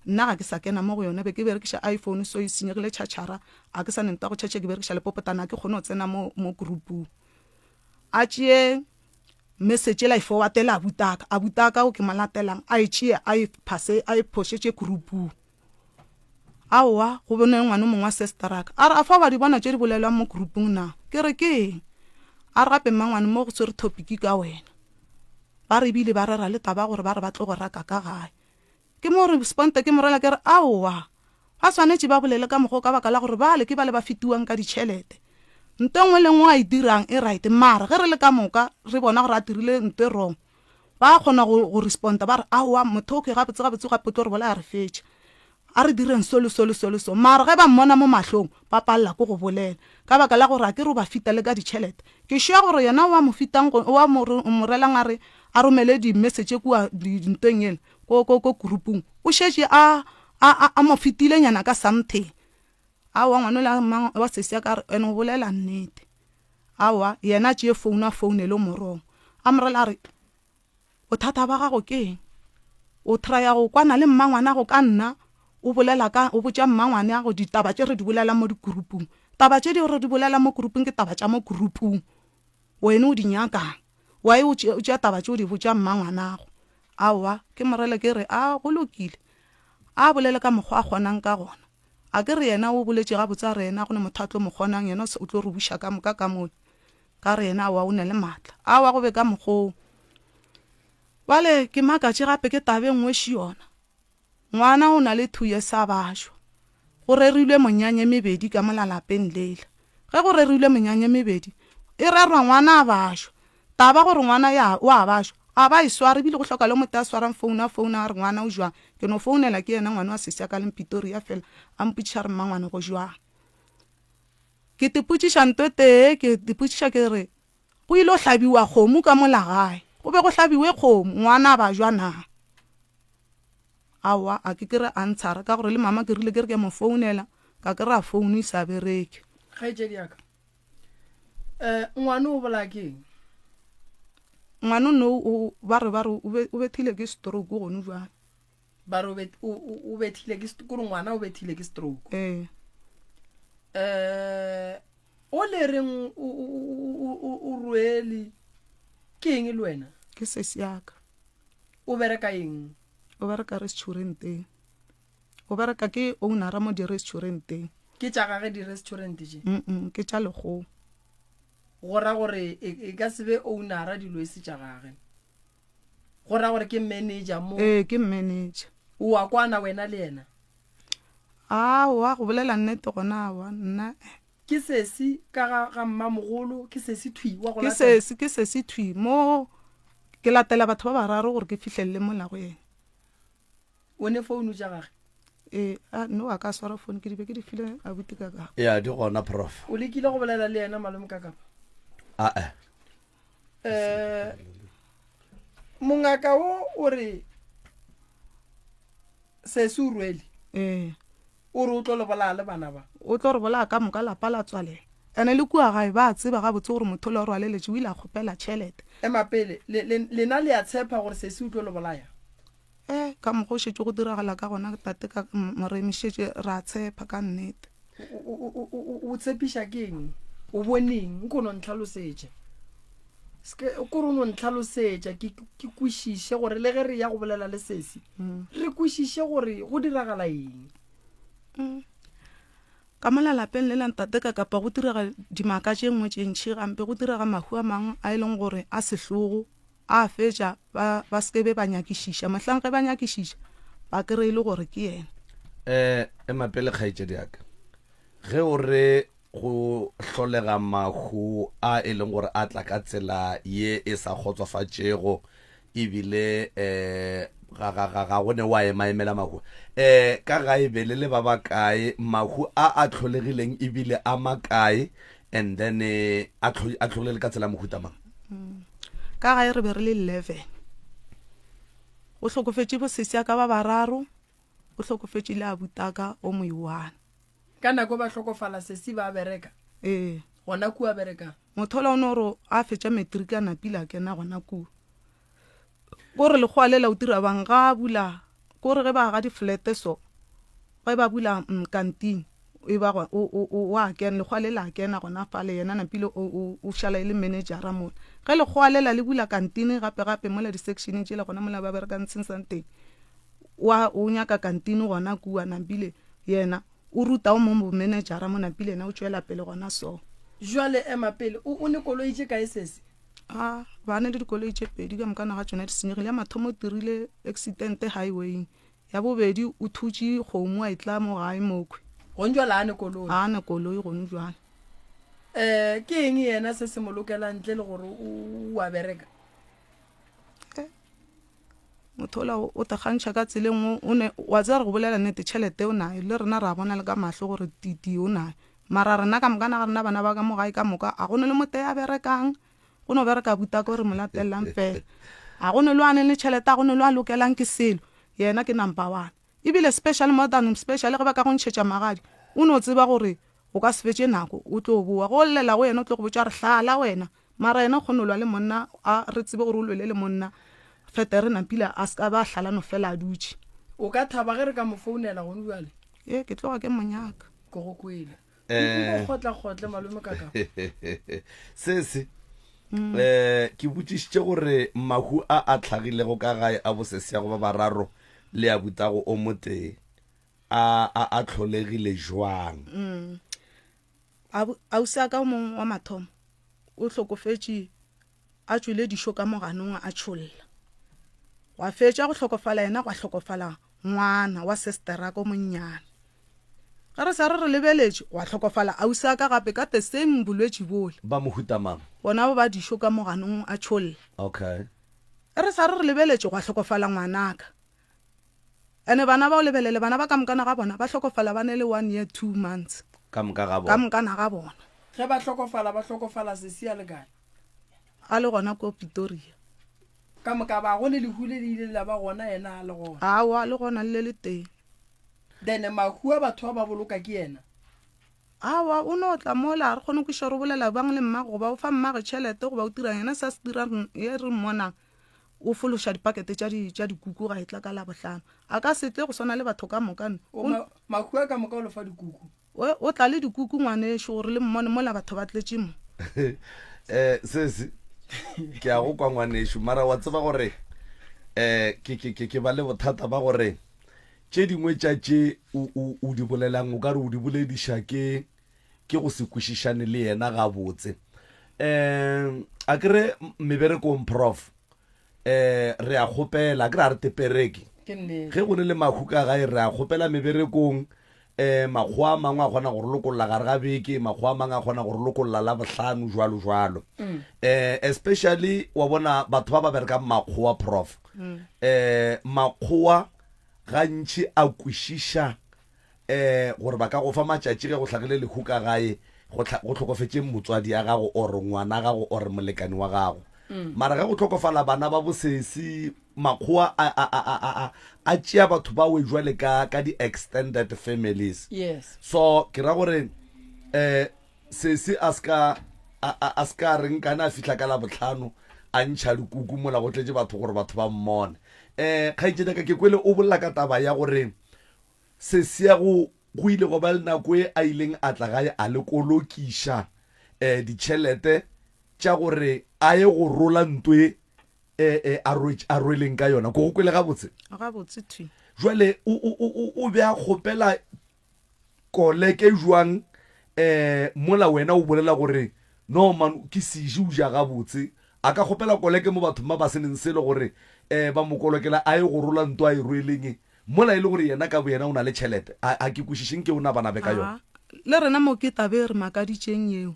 nna ga ke sa kena mo go yona be ke berekiša iPhone so e senyegile tšhatšhara a ke sa nenta go tšhatše ke berekiša lepopotana ke kgone go tsena mo groupung a tšee message la e forwardela a butaka o ke malatelang a e tšea a e pošetše groupung aowa go bone ngwana mongwe wa sesteraka a re a fa ba di bona tše di bolelwang mo groupung na ke re ke eng a re gape mmangwane mo go tswere topic ka wena ba re bile ba rera le taba gore ba re ba tlo go raka ka gae ke mo responde ke morela ke re aowa ba swanetše ba bolele ka mogo ka baka la gore bale ke bale ba fetiwang ka ditšhelete nto ngwe le ngwe a e dirang e right mara ge re le ka moka re bona gore a dirile nto e wrong ba kgona go responda ba re aowa motho o ke gabotse gape tlo re bola a re fetše a re direng so mara ge ba mmona mo mahlong ba palela ko go bolela ka baka la gore a ke re ba fita le ka ditšhelete ke šua gore yena wa mo fitang wa morelang a re a romele di-message kua dintong ele ko groupung o šetše a mo fitile nyana ka something awa ngwana wa sesia ka re ene o bolela nnete awa yena tšee founele morong a morela a re bothata ba gago ke eng o traya go kwana le mmangwana go ka nna o botša mmangwane ya go ditaba tše re di bolela mo digroupung taba tše di re di bolela mo groupung ke taba tša mo groupung wena o di nyakang wa e o tšea taba tše o di botša mmangwanago aowa ke morele ke re a go lokile a bolele ka mokgwa a kgonang ka gona a ke re yena o boletše gabotse a re yena go ne motho a tlo mo kgonang yena o tlo re buša ka moka ka mone ka re yena awa o ne le maatla awa go be ka mokgwong bale ke makatše gape ke tabe ngweši yona ngwana o na le 2 years a bašwa go rerilwe monyanye mebedi ka molalapeng lela ge go rerilwe monyanye mebedi e rerwa ngwana a bašwa taba gore ngwana wa bašwa a ba e sware bile go hloka le motho a swarang founa a re ngwana o jwang ke no founela ke yena ngwana wa sesia ka leng Pretoria fela a mpotšiša re mmangwane go jwang ke tepotšiša nto tee ke tepotšiša ke re go ile o hlabiwa kgomo ka molagae go be go hlabiwe kgomo ngwana ba jwana awa a ke re a ntshara ka gore le mama ke rile ke re ke mo founela ka ke re a founu e sa bereke kgaetšedi yaka ngwana o bola ke ngwana no ba re o bethile ke stroke gone jwale ba re o bethile ke gore ngwana o bethile ke stroke o le reng o rwele ke eng le wena ke sesi yaka o bereka eng o bereka restauranteng o bereka ke ownera mo di-restauranteng ke tša gage di-restaurant je ke tša lekgogo gora gore e ka se be ownera dilo e se tša gage gora gore ke manager mo ke manager o a kwana wena le yena wa go bolela nnete gona wa nna ke sesi ka ga mmamogolo ke sesi thwi wa go ke sesi thwi mo ke latela batho ba bararo gore ke fihlelle mola go yena o ne founu tša gage no a ka swara phone ke di be ke di file a buti ka ka ya di gona prof o lekile go bolela le yena malome ka kapa mongaka o re se se o rwele o re o tlo le bolaya le bana ba o tlo re bolaya ka moka lapa la tswalela ene le kua gae ba tseba ga botse gore motho le o rwaleletse o ile a kgopela tšhelete emapele lena le a tshepa gore se se o tlo le bolaya ka mokgwa o šetse go diragala ka gona tate ka moremišetse ra tshepa ka nnete o tshepiša ke eng o boneng o kono ntlhalosetša kore o no ntlhalosetša ke kwešiše gore le ge re ya go bolela le sesi re kwešiše gore go diragala eng ka mola lapeng le lantate ka kapa go diraga dimaka tše nngwe tše ntšhi gampe go diraga mahu a mangwe a e leng gore a sehlogo a fetša ba sekebe ba nyakišiša mohlang ge ba nyakišiša ba kry e le gore ke yena emapele kgaetšedi aka ge o re go hlolega mahu a e leng gore a tla ka tsela ye e sa kgotsofatšego ebile ga gone wa emaemela mahu ka gae be le ba bakae mahu a tlholegileng ebile a makae and then a tlholegile ka tsela mohuta mang ka gae re be re le 11 o hlokofetše bosesi ka ba bararo o hlokofetše le abutaka o mo iwana ka nako ba hlokofala sesi ba bereka gona kua bereka mothola o no re a fetša matric a napile a kena gona kua gore le kgwalela o dira bang ga bula gore ge ba ga di-flete so ge ba bula kantine e ba wa kena le kgwalela a kena gona fale yena napile o šala e le managera mona ge le kgwalela le bula kantine gape mola di-section tšela gona mola ba berekang tshensanteng o nyaka kantine gona kua napile yena o ruta o mo managera mo napile yena o tšwela pele gona so jwale emapele o ne koloi tše kae sesi ba ne le dikoloi tše pedi ka mokana ga tsona di senyegile ya mathomo o tirile accident highwaying ya bobedi o thutše kgomo a itla mo gae mokhwe gonjwala a ne koloi a ne koloi gone jwale ke eng yena se se mo lokela ntle le gore o a bereka mothola o tagantšha ka tseleng wa tsea re go bolela nnete tšhelete o nayo le rena ra bona le ka mahlo gore titi o nayo mara rena ka mokana ga rena bana ba ka mo gae ka moka a gone le mote ya berekang go no bereka butaka gore mo latelelang fela a gone le wane le tšhelete a gone le a lokelang ke selo yena ke number 1 ebile special modern special ge ba ka go ntšhetša magadi o no tseba gore o ka se fetse nako o tlo boa go llela go yena o tlo go botša re hlala wena mara yena kgonolwa le monna a re tsebe gore o lwele le monna fete re napila a ska ba hlala no fela a dutše o ka thaba ge re ka mo founela gone jwale ke tloga ke monyaka ko go kwele kgotla malome kaka sese ke botšišitše gore mahu a tlhagilego ka gae a bosesiago ba bararo le a butago o motee a tlholegile jwang ausi ka mongwe wa mathomo o hlokofetše a tšwele dišo ka moganong a tšholla wa fetša go hlokofala yena go hlokofala ngwana wa sestera ko monnyane ga re sa re lebeletše wa hlokofala ausi ka gape ka the same bolwetši bole ba mohuta mang bona ba dišo ka moganong a tšholla okay re sa re lebeletše go hlokofala ngwanaka ene bana ba o lebelele bana ba ka mokana ga bona ba hlokofala ba ne le 1 year 2 months ka mokana ga bona ge ba hlokofala sesia le kae a le gona ko Pretoria ka moka ba gone le hule le ile la ba gona yena a le gona a le gona le teng then mahua batho ba boloka ke yena o no tla mola re kgone go shoro bolela bang le mmago go ba o fa mmage tšhelete go ba o tira yena sa se dira ye re mmona o fološa dipakete tša dikuku ga e tla ka la bohlano a ka se tle go swana le batho ka mokane mahua ka moka o le fa dikuku o tla le dikuku ngwanešo gore le mmone mola batho ba tletše mo sese ke a go kwa ngwanešo mara wa tseba gore ke ba le bothata ba gore tše dingwe tšatše o di bolelang o ka re o di bolediša ke go se kwešišane le yena ga botse a kere meberekong prof re a kgopela ke re a re tepereke ge go ne le mahu ka gae re a kgopela meberekong makgoa a mangwe a kgona gore lokolola gare ga beke makgoa a mangwe a kgona gore lokolola la bohlano jwalo especially wa bona batho ba ba berekang makgoa prof makgoa gantši a kwešiša gore ba ka go fa matšatši ge go hlagile lehu ka gae go tlhokofetše motswadi ya gago or ngwana gago or molekani wa gago mara ga go tlhokofala bana ba bosesi makgowa a tšea batho ba we jwale ka di-extended families. Yes. So ke ra gore sesi a ska reng kana a fitlha ka la botlhano a ntšha dikuku mola go tletse batho gore batho ba mmone. Kgaitsedi ka ke kwele o bolla ka taba ya gore sesi ya go ile go ba le nako e a ileng a tla gae a le kolokiša ditšhelete tša gore a ye go rola ntwe a rweleng ka yona ko go kwele gabotse thui jwale o be a kgopela koleke jwang mola wena o bolela gore no man ke seje o ja gabotse a ka kgopela koleke mo bathong ba ba seneng sele gore ba mo kolokela a ye go rola ntwe a e rweleng mola e le gore yena ka bo yena o na le tšhelete a ke kwešišeng ke o na bana be ka yona le rena mo ke tabe re makaditšeng eo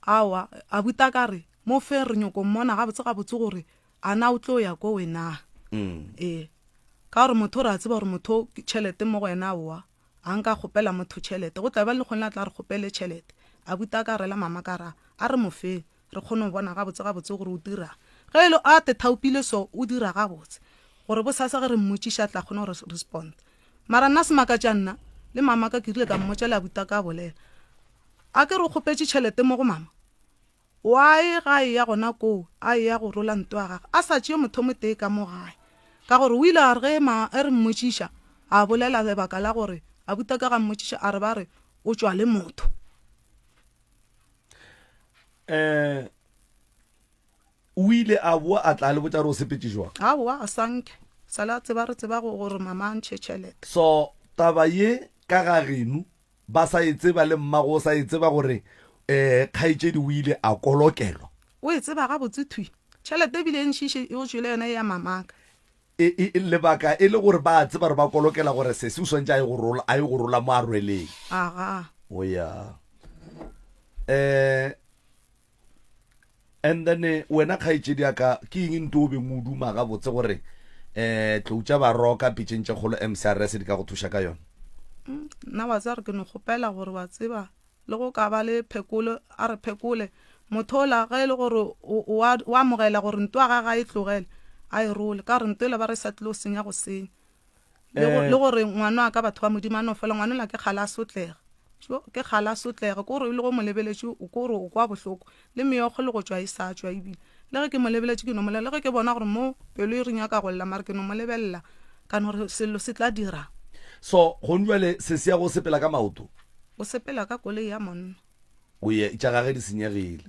awa a buta ka re mo fe re nyoko mmona gabotse gore a na o tlo ya ko wena ka gore motho re a tseba gore motho tšhelete mo go wena oa a nka kgopela motho tšhelete go tla ba le kgone a tla re kgopele tšhelete a buta ka rela mama ka ra a re mofeng re kgone go bona gabotse gore o dirang ge e le a te thaopile so o dira gabotse gore bo sasa ge re mmotšiša tla kgone gore respond mara nna semaka tša nna le mama ka ke rile ka mmotšela buta ka bolela a ke re o kgopetse tšhelete mo go mama wae ga e ya gona koo a e ya go rola ntwe a gage a sa tšee motho mo tee ka mo gae ka gore o ile a re ge re mmotšiša a bolela lebaka la gore a buta ka ga mmotšiša a re ba re o tšwa le motho o ile a boa a tla le botša re o sepetse jwang aowa a sanke sale a tseba re tseba gore mama a ntšhe tšhelete so taba ye ka ga geno ba sa e tseba le mmago o sa e tseba gore kgaitsedi o ile a kolokelwa o e tseba gabotse thui tšhelete ebile e ntšhiše e go tšwele yona ya mamaka lebaka e le gore ba tseba re ba kolokela gore se se o swantse a ye go rola mo a rweleng aga o ya and then wena kgaitsedi aka ke eng nto o beng o duma gabotse gore tloutša baroka pitšeng tše kgolo MCRS di ka go thuša ka yona nna wa tsa re ke no kgopela gore wa tseba le go ka ba le phekolo a re phekole motho ola ga e le gore o amogela gore ntwa ga ga e tlogele a e role ka re ntwele ba re sa tlile o senya go senya le gore ngwana wa ka batho ba modimo a no fela ngwana ola ke kgala a sotlega ke kgala a sotlega ko gore e le go mo lebeletše o ko gore o kwa bohloko le meokgo le go tšwa e sa tšwa ebile le ge ke mo lebeletše ke no molela le ge ke bona gore mo pelo e reng ya ka go lela mare ke no mo lebelela ka no gore sello se tla dira so go njwale se se ya go sepela ka maoto o sepela ka koloi ya monna o ye tša gage di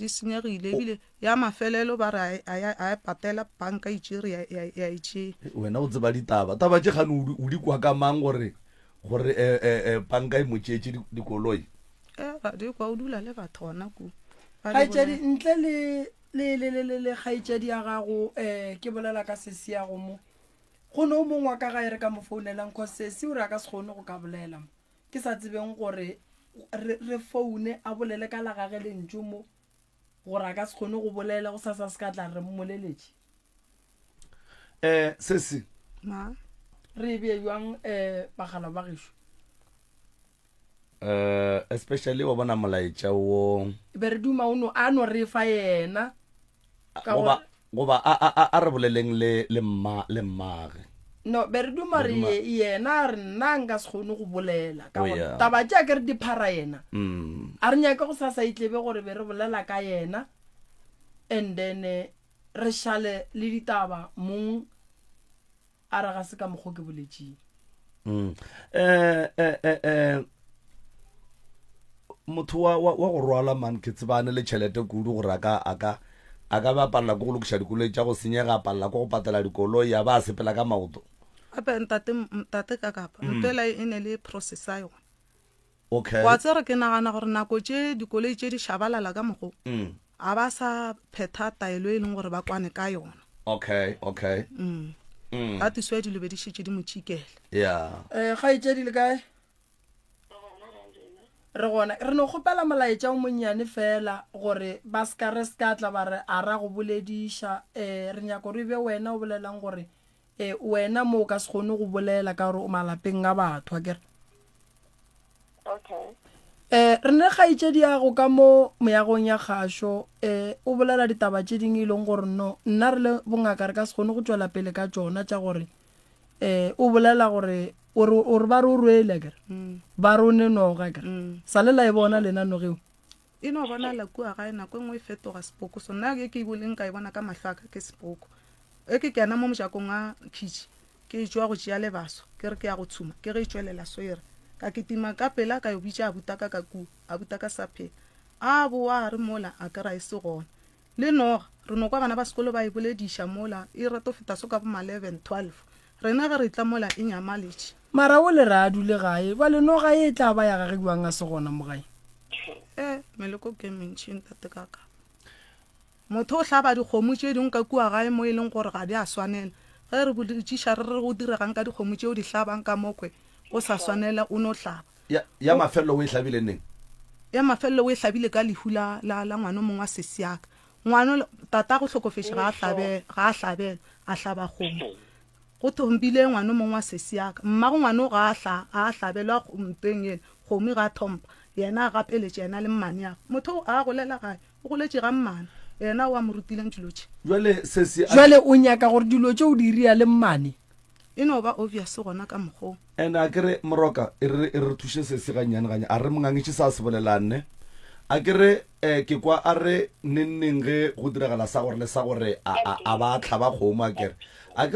senyegile ebile ya mafelelo ba re a e patela banka itšere ya itšee wena o tseba ditaba tše gane o di kwa ka mang gore banka e motšeetše dikoloi di kwa o dula le batho gona ku kgaitsedi ntle le kgaitsedi ya gago ke bolela ka sesi ya go mo go ne o mongwe ka ga e re ka mo founelang cause sesi o re a ka se kgone go ka bolela ke sa tsebeng gore re foune a bolele ka la gage le ntšo mo gore a ka se kgone go bolela go sa se ka tla re mmoleletše sesi re bie jwang bagala ba gešo especially wa bona molaetša wo be re duma a no re fa yena goba a re boleleng le mmage no be re duma re yena a re nna nka se kgone go bolela ka gore taba tša ke re diphara yena a re nyaka go sa itlebe gore be re bolela ka yena and then re šale le ditaba mong a re ga se ka mokgwa ke boletšeng motho wa go rwala man ke tsebane le tšhelete kudu gore a ka ba palela ko go lokiša dikoloi tša go senyega a palela ko go patela dikoloi ya ba a sepela ka maoto ape ntate ka kapa ntwela e ne le process a yona okay wa tsere ke nagana gore nako tše dikoloi tše di shabalala ka mogo a ba sa phetha taelo e leng gore ba kwane ka yona okay a tiswe dilo be di šetše di motšhikele ga itšedi le kae re gona re no kgopela molaetša o monnyane fela gore ba ska tla ba re a ra go bolediša re nyaka gore e be wena o bolelang gore wena mo o ka se kgone go bolela ka gore o malapeng a batho a kere okay re ne kgaitšedi yago ka mo moyagong ya kgašo o bolela ditaba tše ding e leng gore no nna re le bongaka re ka se kgone go tšwela pele ka tšona tša gore o bolela gore ore ba re o rwele kere ba re o ne noga kere sa lela e bona lena nogeo e no bona la kua gae nako engwe e fetoga sepoko so nna ke e boleng ka e bona ka mahlaka ke sepoko e ke kena mo mojakong a kitši ke e jwa go tšea lebaso ke re ke ya go tshuma ke ge e tšwelela swere ka ketima ka pela ka yo bitša abutaka ka kua abutaka sa phela a boa re mola a ke ra e se gona le noga re no kwa bana ba sekolo ba e bolediša mola e rato feta so ka bo 11-12 rena ge re tla mola e nyamaletše mara o le re a dule gae ba le noga e tla ba ya gage buang a se gona mo gae meleko ke mentšhi ntate kaka motho o hlaba dikgomo tše dingwe ka kua gae mo e leng gore ga di a swanela ge re boditšiša re go diregang ka dikgomo tšeo di hlabang ka mokwe o sa swanela o no hlaba ya mafelelo o e hlabile neng ya mafelelo o e hlabile ka lehu la ngwana o mongwe wa sesiaka ngwana tata go hlokofetše ga a hlabela a hlaba kgomo go thompile ngwana o mongwe wa sesiaka mmago ngwana o ga a hlabelwa mpeng ene kgomo ga thompa yena a gapeletše yena le mmane yago motho a golela gae o goletše ga mmane yena o a mo rutileng dilo tše jwale o nyaka gore dilo tše o di ria le mmane e no ba obvious gona ka mokgong ene a kere moroka e re thuše sese gannyane ganya a re mongangitše sa se bolelanne a kere ke kwa a re nenneng ge go diragala sa gore le sa gore a ba tlhaba kgomo a kere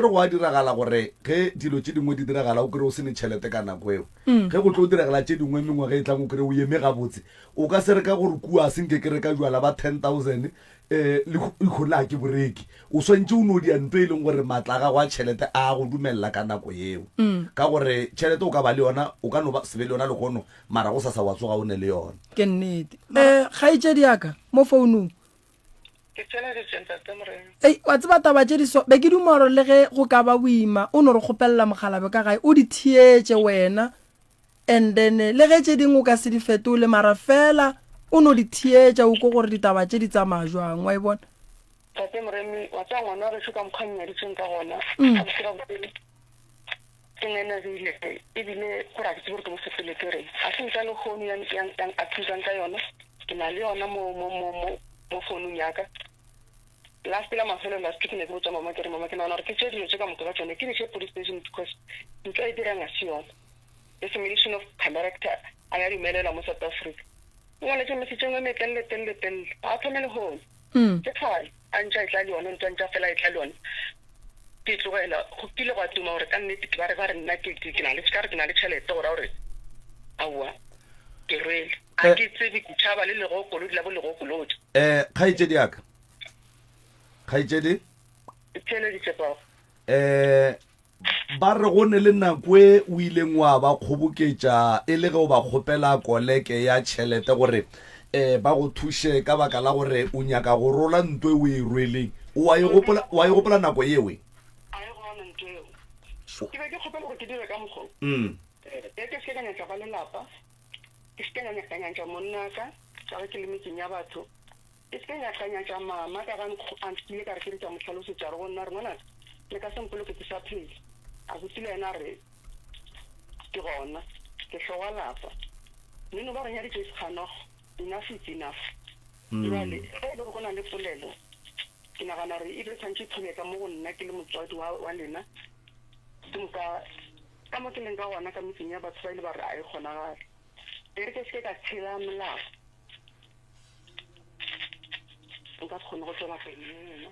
go a diragala gore ge dilo tše dingwe di diragala o kere o se ne tšhelete ka nako eo ge go tlo o diragala tše dingwe mengwe ge e tlang o kere o eme gabotse o ka se re ka gore kua a senke kere ka jwala ba 10,000 le ikgola ke boreki o swantse o no dianto e leng gore matla ga go a tšhelete a go dumelela ka nako eo ka gore tšhelete o ka ba le yona o ka no se be le yona le kgono mara go sa sa wa tsoga o ne le yona ke nnete kgaitšedi yaka mo founung wa tseba taba tše diso be ke duma gore le ge go ka ba boima o no re kgopelela mogalabe ka gae o di thietše wena and then le ge tše dingwe o ka se di fetole mara fela o no di thietša o ko gore ditaba tše di tsamaya jwang wa e bona tate moremi wa tsa ngwana re ka mokganyaditseng ka gona ke ngenagile ebile gore a ke tsebe gore ke mo fetole ke reng ga se ntla le kgono yang a thusang ka yona ke na le yona mo founung yaka last la mafelo last ke ne ke botsa mama ke re mama ke nagana gore ke tše dilo tše ka moka ka tsone ke diše police station because ntlo e dirang a se yona dissemination of character a ya dumelela mo South Africa ngwana tše mesitšeng e metelele a thome le gone ke fine a ntša e tla le yone ntwa ntša fela e tla le yone ke tlogela go kile go a tuma gore ka nnete ba re nna ke na le tšhelete gora gore aowa ke rwele a ke tsebe ke tšhaba le legokolodi la bo legokolodi kgaitšedi yaka kgaitšedi theleditsepago ba re gone le nako e o ileng wa ba kgoboketša e le ge o ba kgopela koleke ya tšhelete gore ba go thuše ka baka la gore o nyaka go rola ntwe o e rweleng wa e gopola nako yewe a e gona ntwe eo ke be ke kgopela gore ke dire ka mokgong ke se ka nyaka ba lelapa ke se ka nyaka monnaka ka ge ke le metseng ya batho ke se ka nyaka mama ka ga nkile ka re ke retša motlhalosetša re gonna re ngwana le ka sempolo ke sa phele a botile ena re ke gona ke hloga lapa neno ba re nyaditše sekganogo enough is enough jale ge e le go na le polelo ke nagana re ebile tshwantse thobeka mo go nna ke le motswadi wa lena ka mo ke leng ka gona ka metseng ya batho ba ile ba re a e kgonagale e re ke se ka tshela molao nka se kgone go tswela pele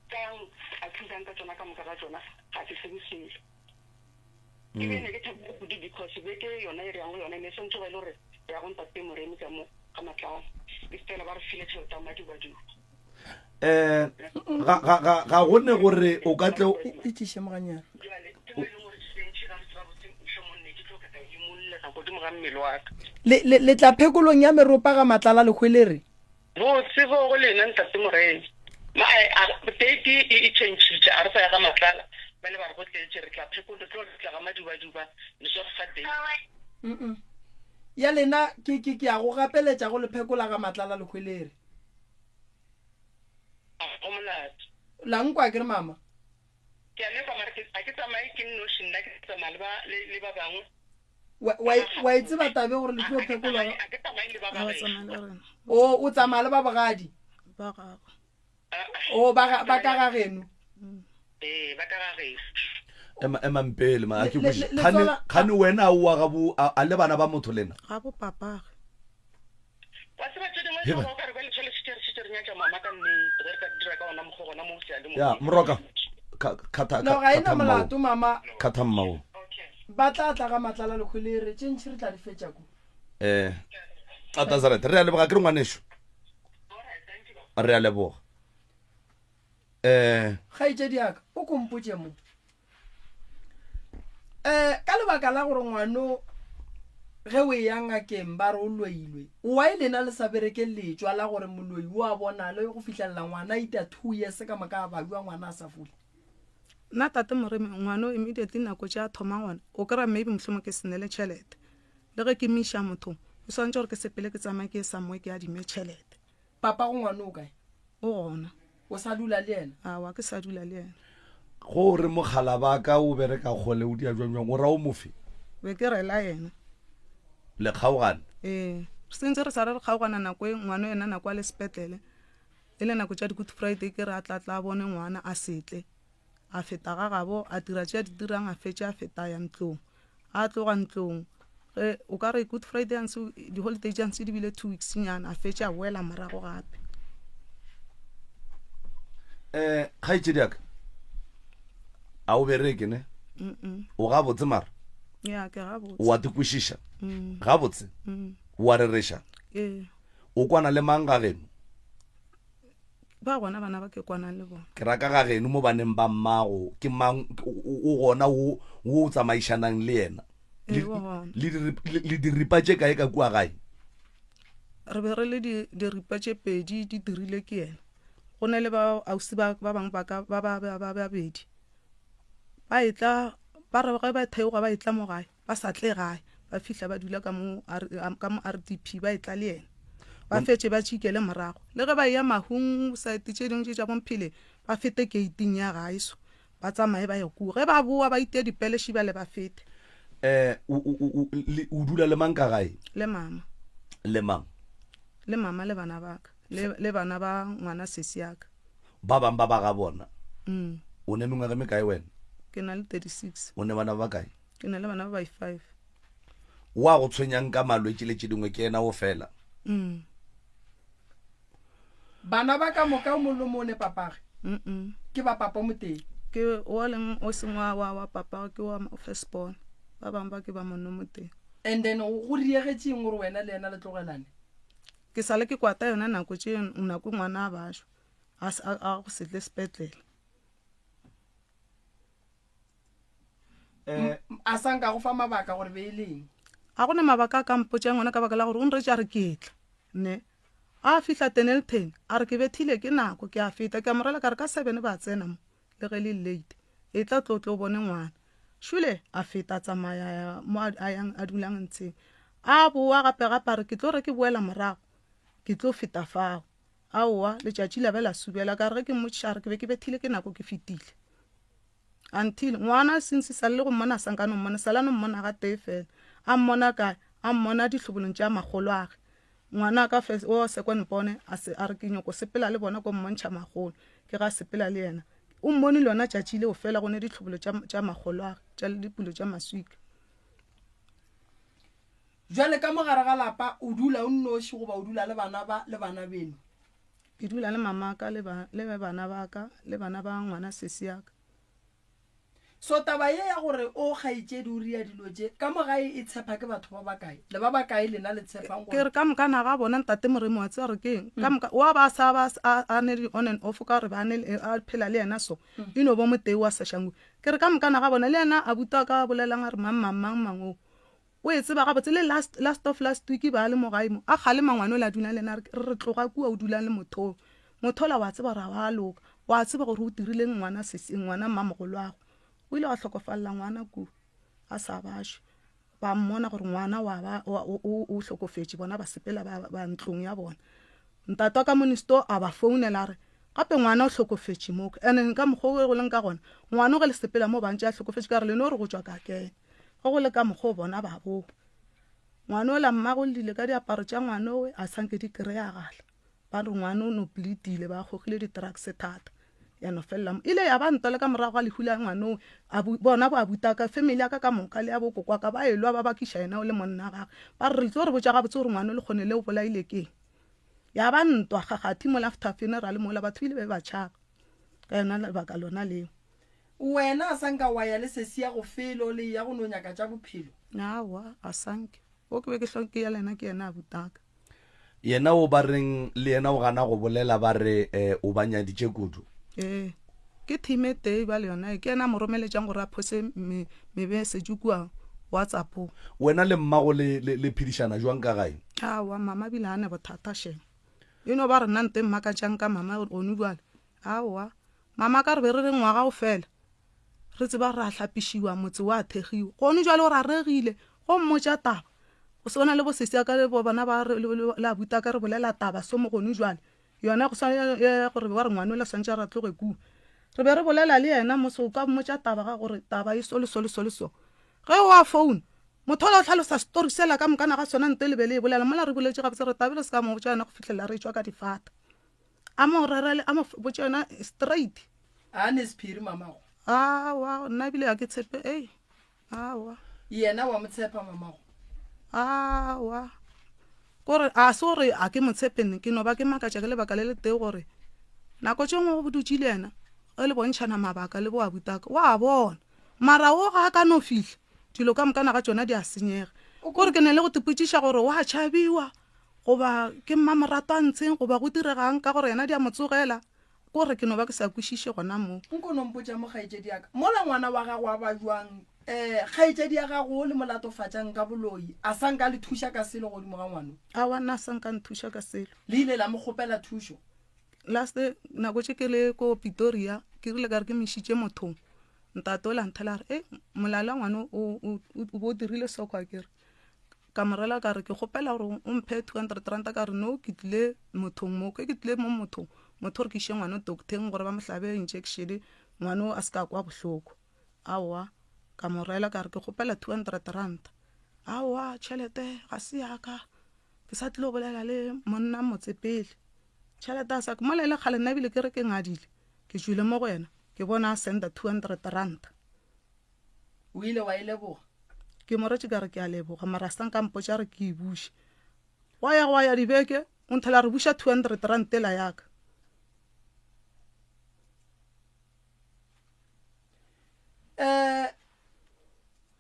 kang a thusang ka tsona ka moka ka tsona ga ke sebosele ke bene ke thabile kudu because beke yona e reang go yona ne sentse ba ile gore ya go ntate moremi ka mo ka matlao e fela ba re file tšhelete ya madibadimo ga gone gore o ka tle e tiše moganyana le tla phekolong ya meropa ga matlala le kgwelere botse bo go lena ntate moremi date e changile a re sa ya ga matlala ba le ba re go tletse re tla phekolo tlo tla ga madibaduba le so fa date ya lena ke ya go gapeletša go le phekola ga matlala le kgwelere la nkwa ke re mama ke a le ka mara a ke tsamaye ke nnoši nna ke tsamaya le ba bangwe wa itse ba tabe gore le tlo phekolwa a ke tsamaye le ba ga ba gagwe. tsamaya le rena o tsamaya le ba bogadi ba gagwe o ba ka ga geno Ba ka gagwe. ema mpele ma ke Le- botse le- le tsola- khane wena a wa gabu a le bana ba motho lena ga bo papage Wa se ba tse dingwe Heba. tsa go ka re ba le tshole se nya tsa mama ka nne re ka dira ka ona mo go gona mo se a le mo. ya moroka kata no ga ena molato mama kata mmao Okay. ba tla tla ga matlala le khole re tšentšhe re tla di fetša ko a tazaret re a leboga ke re ngwaneso re a leboga ga itse diaka o kompotse mo ka lebaka la gore ngwano ge o e yang ngakeng ba re o loilwe wa e lena le sa bereke letswa la gore moloi o a bonale go fitlhelela ngwana ita 2 years ka maka a babua ngwana a sa fule nna tate moreme ngwana o immediately nako tša a thoma ngwana o kry-a maybe mohlomong ke senele tšhelete le ge ke miša motho o swantse gore ke sepele ke tsamaye ke samoe ke adime tšhelete papa go ngwana o kae o gona o sa dula le ena awa ke sa dula le ena gore mogala ba ka o bereka gole o dia jwang o ra o mofe be ke rela ena le kgaogane sentse re sa re kgaogana nako e ngwana ena nako a le sepetlele e le nako tša di-good friday ke re a tlatla a bone ngwana a setle a feta ga gabo a dira tša di dirang a fetša a feta ya ntlong a tloga ntlong o ka re good friday antse di-holiday jantse di bile 2 weeks nyana a fetša a boela morago gape ga itse diaka a o bereke ne o ga botse mara ya ke gabotse o a tikwešiša ga botse o a rereša o kwana le mang ga geno ba gona bana ba ke kwana le bona ke raka ga geno mo baneng ba mmago ke mang o gona o tsamaišanang le yena le diripa tše kae ka kua gae re be re le diripa tše pedi di dirile ke yena go ne le ba ausi ba bangwe ba babedi ba etla ba re ge ba theoga ba etla mo gae ba sa tle gae ba fihla ba dula ka mo RDP ba etla le yena ba fetse ba tšikele morago le ge ba ya mahung saete tše dingwe tše tša bomphele ba fete gating ya gaeso ba tsamaye ba ye kuo ge ba boa ba itea dipeleši ba le ba fete o dula le mang ka gae le mama le mang le mama le bana baka le bana ba ngwana sesi yaka ba bang ba ba ga bona o ne mengwe me kae wena ke na le 36 o ne bana ba kae ke na le bana ba 5 wa go tshwenyang ka malwetse le tše dingwe ke ena o fela bana ba ka moka molomo ne papage ke ba papa mo teng ke o leng o sengwa wa papa ke wa firstborn ba bang ba ke ba monno mo teng and then go riegetseng gore wena le ena le tlogelane ke sale ke kwata yona nako tše nako ngwana a bašwa a go setle sepetlele a sanka go fa mabaka gore be e leng a gone mabaka a ka mpotša ngwana ka baka la gore o nre tša re ke etla ne a fihla 10 a re ke bethile ke nako ke a feta ke a morela ka re ka 7 ba tsena mo le ge le late e tla tlotlo bone ngwana šule a feta tsamaya mo a dulang ntsheng a boa gape re ke tlo re ke boela morago ke tlo feta fao aowa letšatši la be la subela ka re ge ke motšhare ke be ke bethile ke nako ke fetile until ngwana since sa le go mmona sankano mmona sala no mmona ga tee fela a mmona kae a mmona dihlobolong tša magolo age ngwana ka first o second bone a re ke nyoko sepela le bona ko mmontšha magolo ke ga sepela le yena o mmone le yona tšatši le o fela gone dihlobolong tša magolo age tša le dipulo tša maswika jwale ka mogare ga lapa o dula o nnoši goba o dula le bana beno ke dula le mamaka le bana baka le bana ba ngwana sesi yaka so taba ye ya gore o gaitše di o ria dilo tše ka mogae e tshepa ke batho ba bakae le ba bakae lena le tshepang ke re ka mokana ga bona ntate moremo wa tse re keng ka moka wa ba sa ba a ne on and off ka re ba ne a phela le yena so ino bo motei wa sashangwe ke re ka mokana ga bona le yena a buta ka bolelang re mang o e tseba ga botse le last of last week ba le mo gaimo a gale mangwana la duna lena re tloga kua o dulang le motho la wa tseba ra wa loka wa tseba gore o dirile ngwana sesi ngwana mmamogolo wago o ile ga hlokofalla ngwana ku a sa bašwe ba mmona gore ngwana o hlokofetše bona ba sepela ba ntlong ya bona ntate ka monisto a ba founela re gape ngwana o hlokofetše moko ene ka mokgwa o go leng ka gona ngwana o ge le sepela mo bantše a hlokofetše ka re leno re go tšwa ka kene go le ka mokgwa o bona ba bo ngwana o la mmago le ka diaparo tša ngwana oe a sanke di kry-agala ba re ngwana o no bleedile ba gogile di-drugs thata ya no felela ile ya ba ntole ka morago ga lehula ngwana o bona bo a butaka family ya ka moka le ya bokokwa ka ba elwa ba bakiša yena o le monna gagwe ba re tlo re botša gabotse gore ngwana o le kgone le o bolaile keng ya ba ntwa gagathi mo after funeral mola batho ile be ba tšhaba ka yona lebaka lona leo wena a sanka wa ya le sesi ya go felo le ya go no nyaka tša bophelo awa a sanke o ke be ke hlonke ya lena ke yena a butaka yena o ba reng le yena o gana go bolela ba re o banyaditše kudu ke time tee ba le yona ke yena moromeletšang gore a phose mebesedi kua whatsapp wena le mmago le phedišana jwang ka gae awa mama bile a ne bothata sheng ba re nna nte mmakatšang ka mama one bjale awa mama ka re be re re ngwaga o fela re tseba re a hlapišiwa motse wa thegiwa gone jwale gore a regile go mmotša taba o se bona le bosesi ka le bona ba la buta ka re bolela taba so mo gone jwale yona go sa gore ba re ngwana la santša ra tloge ku re be re bolela le yena moso ka mmotša taba ga gore taba e solo ge wa phone motho la tlhalosa story sela ka mokana ga sona nte le be le bolela mola re boletse gabotse re tabile se ka mo botša yena go fitlhela re tswa ka difata a mo rerele a mo botša yena straight a ne sephiri mamago awa nna bile a ke tshepe awa yena wa motshepa mamago awa kore a se gore a ke motshepene ke no ba ke makatša ke lebaka le le tee gore nako tše ngwe go bodutše le yena ge le bontšhana mabaka le bo a butaka wa bona mara o ga ka no fihla dilo ka mokana ga tšona di a senyega kore ke ne le go tepotsiša gore wa tšhabiwa goba ke mmamorato a ntsheng goba go diregang ka gore yena di a motsogela kore ke no ba ke sa kwešiše gona moo nko nompotša mo kgaetšedi yaka mola ngwana wa gago a ba jwang kgaetšedi ya gago o le molatofatšang ka boloi a sanka le thuša ka selo godimo ga ngwano awa nna a sanka nthuša ka selo le ile la mo kgopela thušo last nako tše ke le ko Pretoria ke rile ka re ke mešitše mothong ntate o la nthela re molala ngwana o bo dirile sokwa kere ka morela ka re ke kgopela gore o mphe 200 ranta ka re no ke tlile mothong mo ke tlile mo mothong motho re ke ishe ngwana docteng gore ba mohlabe injection ngwana a se ka kwa bohloko awa ka morela ka re ke kgopela 200 ranta awa tšhelete ga se yaka ke sa tlile go bolela le monna motsepele tšhelete a sa ke mola ile kgale nna bile ke re ke ngadile ke tšwile mo go yena ke bona a senda 200 ranta o ile wa ile boga ke moretše ka re ke a leboga mara sang ka mpotša re ke e buše wa ya dibeke o nthela re buša 200 ranta la yaka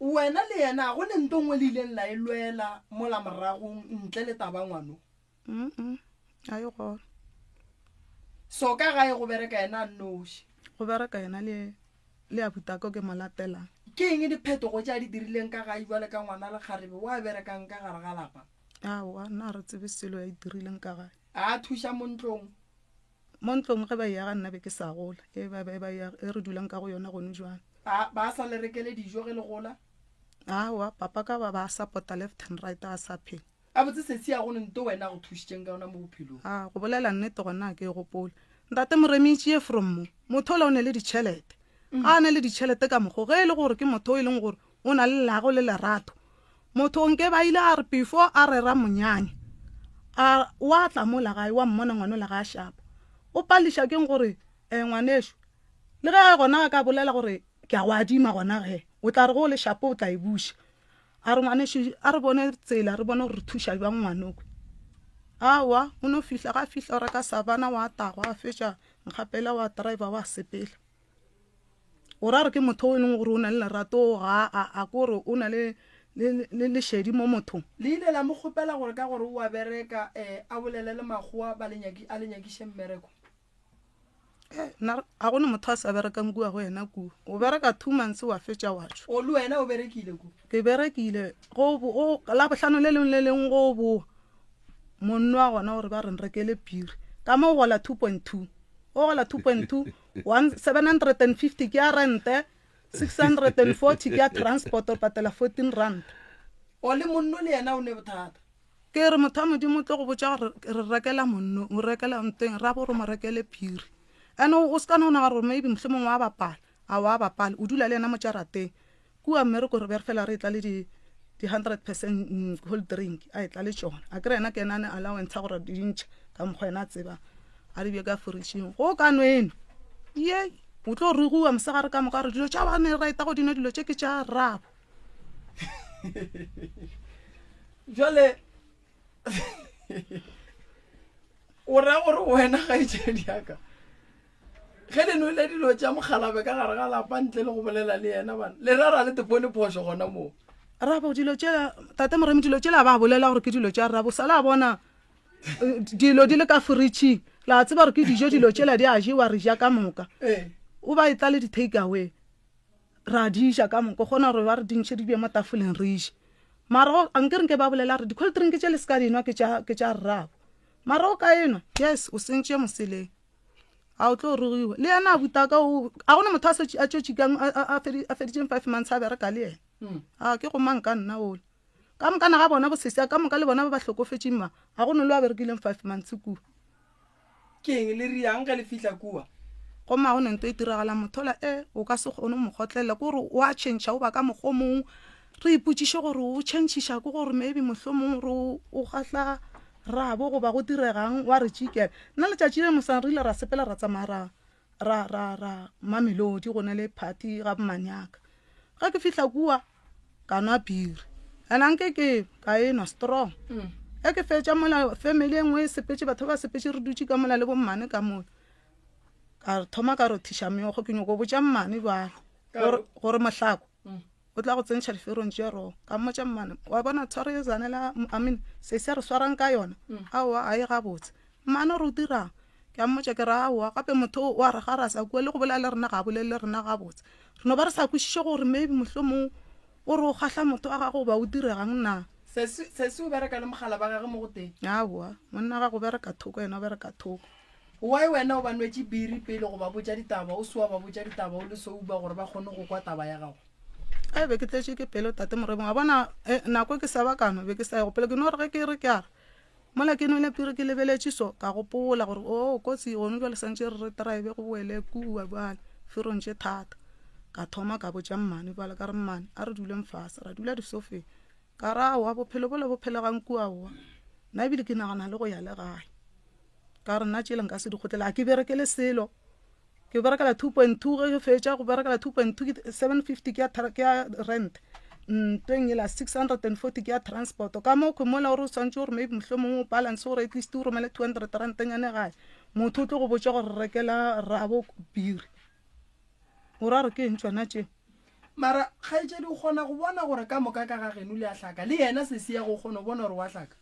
wena le yena go le ntongwe le ileng la e lwela mola moragong ntle le taba ngwano a ye gona so ka gae go bereka yena a nnoši go bereka yena le a butako ke mo latelang ke eng diphetogo tša di dirileng ka gae jwale ka ngwana le kgarebe wa berekang ka gare ga lapa awa nna re tsebe selo ya e dirileng ka gae a thuša mo ntlong ge ba ya ga nna be ke sa gola e re dulang ka go yona gone jwane ba sa le rekele dijo ge le gola awa papa ka ba support left and right a sa phela a botse setsi ya gone nto wena go thušitšeng ka ona mo bophelong go bolela nnete gona ke gopola ntate moremitše from mo motho o ne le ditšhelete a ne le ditšhelete ka mokgo ge e le gore ke motho o e leng gore o na le lago le lerato motho nke ba ile a re before a rera monyane wa tla mo la gae wa mmona ngwana la ga a shapa o pališa keng gore ngwanešo le ge gona ka bolela gore ke a go adima gona ge o tla re go le shapo o tla e buša a re ngwanešo a re bone tsela re bone gore thuša bjang ngwanokwe awa o no fihla ga fihla o reka sabana wa tago a fetša nkgapela wa driver wa sepela o ra re ke motho o leng gore o na le lerato a kore o na le lešedi mo mothong le ile la mo kgopela gore ka gore o a bereka a bolele le makgowa a le nyakiše mmereko a gone motho a sa berekang kua go yena kua o bereka 2 months wa fetša wa tšwa o le wena o berekile ku ke berekile la bohlano le leng go boa monno wa gona gore ba re nrekele piri ka mo gola 2.2 o gola 2.2 750 ke ya rente 640 ke ya transport o patela 14 rand o le monno le yena o ne bothata ke re motho a modimo tlo go botša gore re rekela monno o rekela nteng ra bo re mo rekele piri ane o se ka nona gore maybe mohlomong wa bapala a wa bapala o dula le yena mo tšarateng kua mmereko re bere fela re tla le di 100% cold drink a tla le tsona a kre ena ke nane allowance gore di ntšha ka mokgwa ena tseba a di be ka fridge-ing go ka nweno ye o tlo re gua mosegare ka moka re dilo tša bane raita go dino dilo tše ke tša rabo jale o ra gore wena ga itšedi yaka ge le nwele dilo tša mogalabe ka gare ga lapa ntle le go bolela le yena bana le rara le tepone phoso gona moo rabo dilo tšela tate moremi dilo tšela ba bolela gore ke dilo tša rabo sala bona dilo di le ka fridge la tseba gore ke dijo dilo tšela di a jewa re ja ka moka o ba etla le di take away ra di ja ka moka gona gore ba re dintšhe di bja mo tafoleng re je mara a nke re ba bolela gore di-cold drink tše le se ka dinwa ke tša rabo mara o ka enwa yes o sentše moseleng a o tlo rugiwa le yena a butaka a gona motho a tšotšikang a feditšeng 5 months a bereka le yena a ke go mang ka nna ole ka mokana ga bona bosesea ka moka le bona ba ba hlokofetšeng ma a gone le a berekileng 5 months kua ke eng le riang ge le fihla kua goma go nento e tiragala mothola o ka se kgone mokgotlelela ke gore o a tšhentšha o ba ka mokgwa mongwe re ipotšiše gore o tšhentšhiša ke gore maybe mohlho mongwe re o kgatla rabo goba go diregang wa re tšikela nna letšatši le mosang re ile ra sepela ra tsamaya ra mamelodi go ne le party ga bomanyaka ga ke fihla kua ka nwa biri ananke ke ka enwa strong ke fetša mola family engwe sepetše batho ba sepetše re dutše ka mola le bommane ka mola ka thoma ka rothiša meogo ke nyoko botša mmane bale gore mohlako o tla go tsentšha diferong tše rong ka mmotša mmane wa bona tshware e zanela se se re swarang ka yona aowa a e gabotse mmane re o dirang ke a mmotša ke re aowa gape motho wa re ga ra sa kua le go bolela le rena ga bolele rena gabotse re no ba re sa kwešiše gore maybe mohlho mo o re o kgatlha motho a gago ba o diregang na se o bereka le mogala ba gage mo go teng aowa monna ga go bereka thoko yena o bereka thoko why wena o ba nwetse biri pele go ba botša ditaba o sewa ba botša ditaba o le souba gore ba kgone go kwa taba ya gago a be ke tletše ke pelo tate moremo a bona nako ke sa bakano be ke sa go pele ke no re ge ke re ke are mola ke nwele piri ke lebeletše so ka gopola gore o kotsi gone jwa le santše re drive go boele kua bale ferong tše thata ka thoma ka botša mmane bale ka re mmane a re duleng fase ra dula disofeng ka ra wa bophelo bole bophelegang kua wa nna ebile ke nagana le go ya le gae ka re nna tšele nka se di kgotlela a ke berekele selo ke berekela 2.2 ge ke fetša go berekela 2.2 750 ke ya rent ntweng e la 640 ke ya transport ka mo ke mola gore o swantse gore maybe mohlho mongwe o balance gore at least o romele 200 rantanyane gae motho o tlo go botša gore rekela rabo biri o ra re ke ntšwana tše mara kgaetšedi o kgona go bona gore ka moka ka gageno le a hlaka le yena se se ya go kgona go bona gore wa hlaka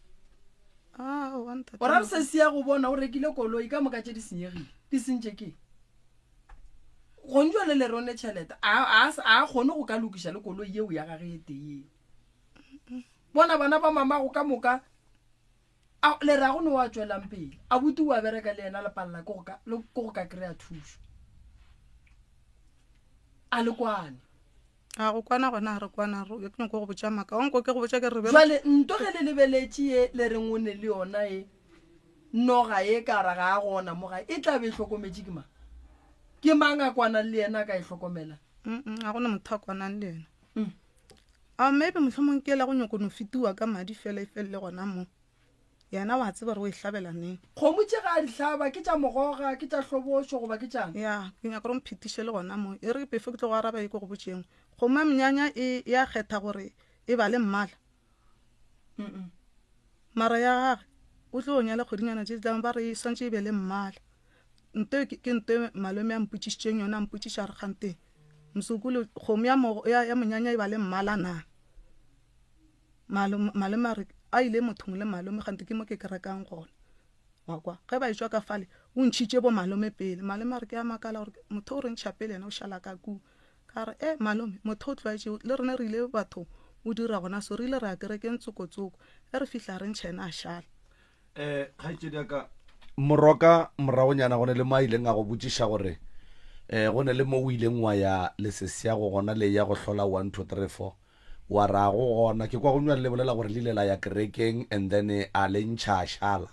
o ra re se se ya go bona o rekile koloi ka moka tše di senyegile di sentše ke gonjwa le rone tšhelete a kgone go ka lokiša le koloi yeo ya gage e tee bona bana ba mamago ka moka le ra go ne wa tšwelang pele a buti wa bereka le yena le palela ko go ka kry-a thuso a le kwane a go kwana gona re kwana ke nyako go botša maka onko ke go botša ke re jwale nto ge le lebeletše ye le reng o ne le yona e noga ye ka ra ga a gona mo gae e tla be e hlokometše ke mang ke mang a kwanang le yena ka e hlokomela a gona motho a kwanang le yena a maybe mohlomong ke la go nyako no fetiwa ka madi fela e felele gona mo yena wa tseba re o e hlabela neng kgomo tše ga di hlaba ke tša mogoga ke tša hlobošo goba ke tšang ya ke nyaka gore mphetiše le gona mo e re pefe ke tlo go araba e ko go botšeng kgomo ya mnyanya e ya kgetha gore e ba le mmala mara ya gage o tlo go nyala kgodinyana tše ditlang ba re e swantše e be le mmala nto ke nto malome a mpotšišitšeng yona a mpotšiša re kganteng mosokole kgomo ya monyanya e ba le mmala na malome a re a ile mothong le malome gante ke mo ke kerekang gona wa kwa ge ba etswa ka fale o ntšhitše bo malome pele malome a re ke a makala gore motho o re ntšha pele yena o šala ka kua ka re malome motho o tlwaetše le rena re ile batho o dira gona so re ile re a kerekeng tsoko-tsoko e re fihla re ntšha ena a šala kgaetšediaka moroka moragonyana go ne le ma ileng a go botšiša gore go ne le mo o ileng wa ya lesesea go gona le ya go hlola 1 2 3 4 wa ra go gona ke kwa go nywa le bolela gore le ile la ya kerekeng and then a le ntšha a šala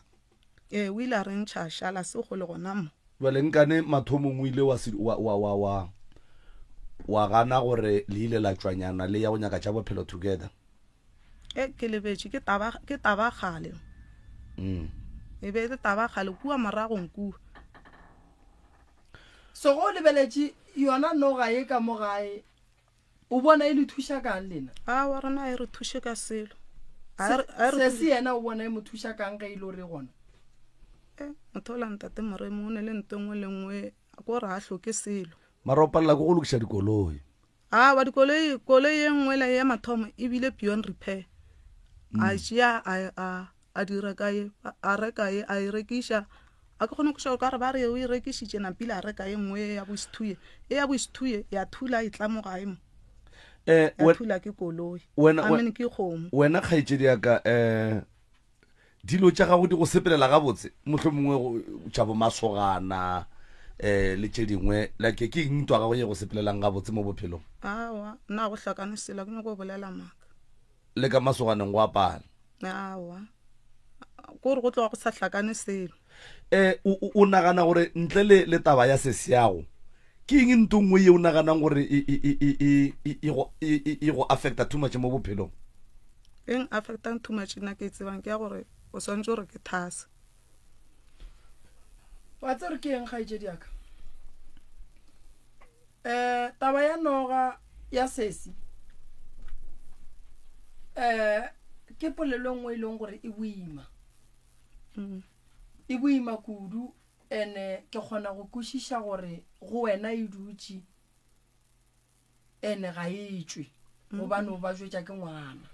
o ile a re ntšha a šala se go le gona mo jwale nkane mathomong o ile wa gana gore le ile la tswanyana le ya go nyaka tša bophelo together. ke lebetše ke taba gale e be le taba gale kua maragong kua. So go lebeletše yona nogae ka mo gae o bona e le thuša kang lena? Wa rona e re thuše ka selo. Se yena o bona e mo thuša kang ge e le gore gona? Motho o la ntate Moremo o ne le nto nngwe le nngwe ko re a hloke selo. Mara o palela ko go lokiša dikoloi. Wa koloi e nngwe le ya mathomo e bile beyond repair. A tšea a dira kae a reka e a e rekiša a ke kgone go šao ka re ba re o e rekišitše napile a reka e nngwe ya boisthuye ya thula e tla mo gae mo ya thula ke koloi amene ke kgomo. Wena kgaetšedi yaka dilo tša gago di go sepelela gabotse mohlho mongwe tša bomasogana le tše dingwe like ke eng ntwa gago ye go sepelelang gabotse mo bophelong? Awa nna go hlakane sela ke nyako bolela maka le ka masoganeng go apana? Awa gore go tloga go sa hlakane selo. O nagana gore ntle le taba ya sesiago ke eng nto nngwe ye o naganang gore e go affecta too much mo bophelong? Eng affectang too much nna ke tsebang ke ya gore o swantse gore ke thasa. Wa tsere ke eng kgaetšedi yaka? Taba ya noga ya sesi ke polelo nngwe e leng gore e boima kudu ene ke kgona go kwešiša gore go wena e dutše ene ga e tšwe gobane o ba jwetša ke ngwana.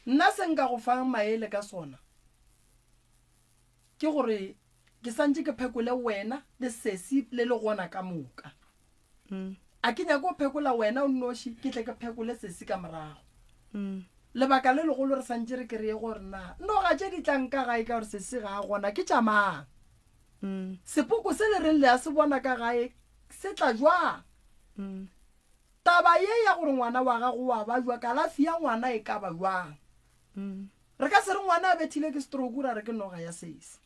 Nna se nka go fang maele ka sona ke gore ke santse ke phekole wena le sesi le gona ka moka. A ke nyaka go phekola wena o nnoši ke tle ke phekole sesi ka morago. Lebaka le legolo re santse re kry-e gore na noga tše di tlang ka gae ka gore sesi ga a gona ke tša mang? Sepoko se le reng le a se bona ka gae se tla jwang? Taba ye ya gore ngwana wa gago wa ba jwa kalafi ya ngwana e ka ba jwang? Re ka se re ngwana a bethile ke stroke ra re ke noga ya sesi.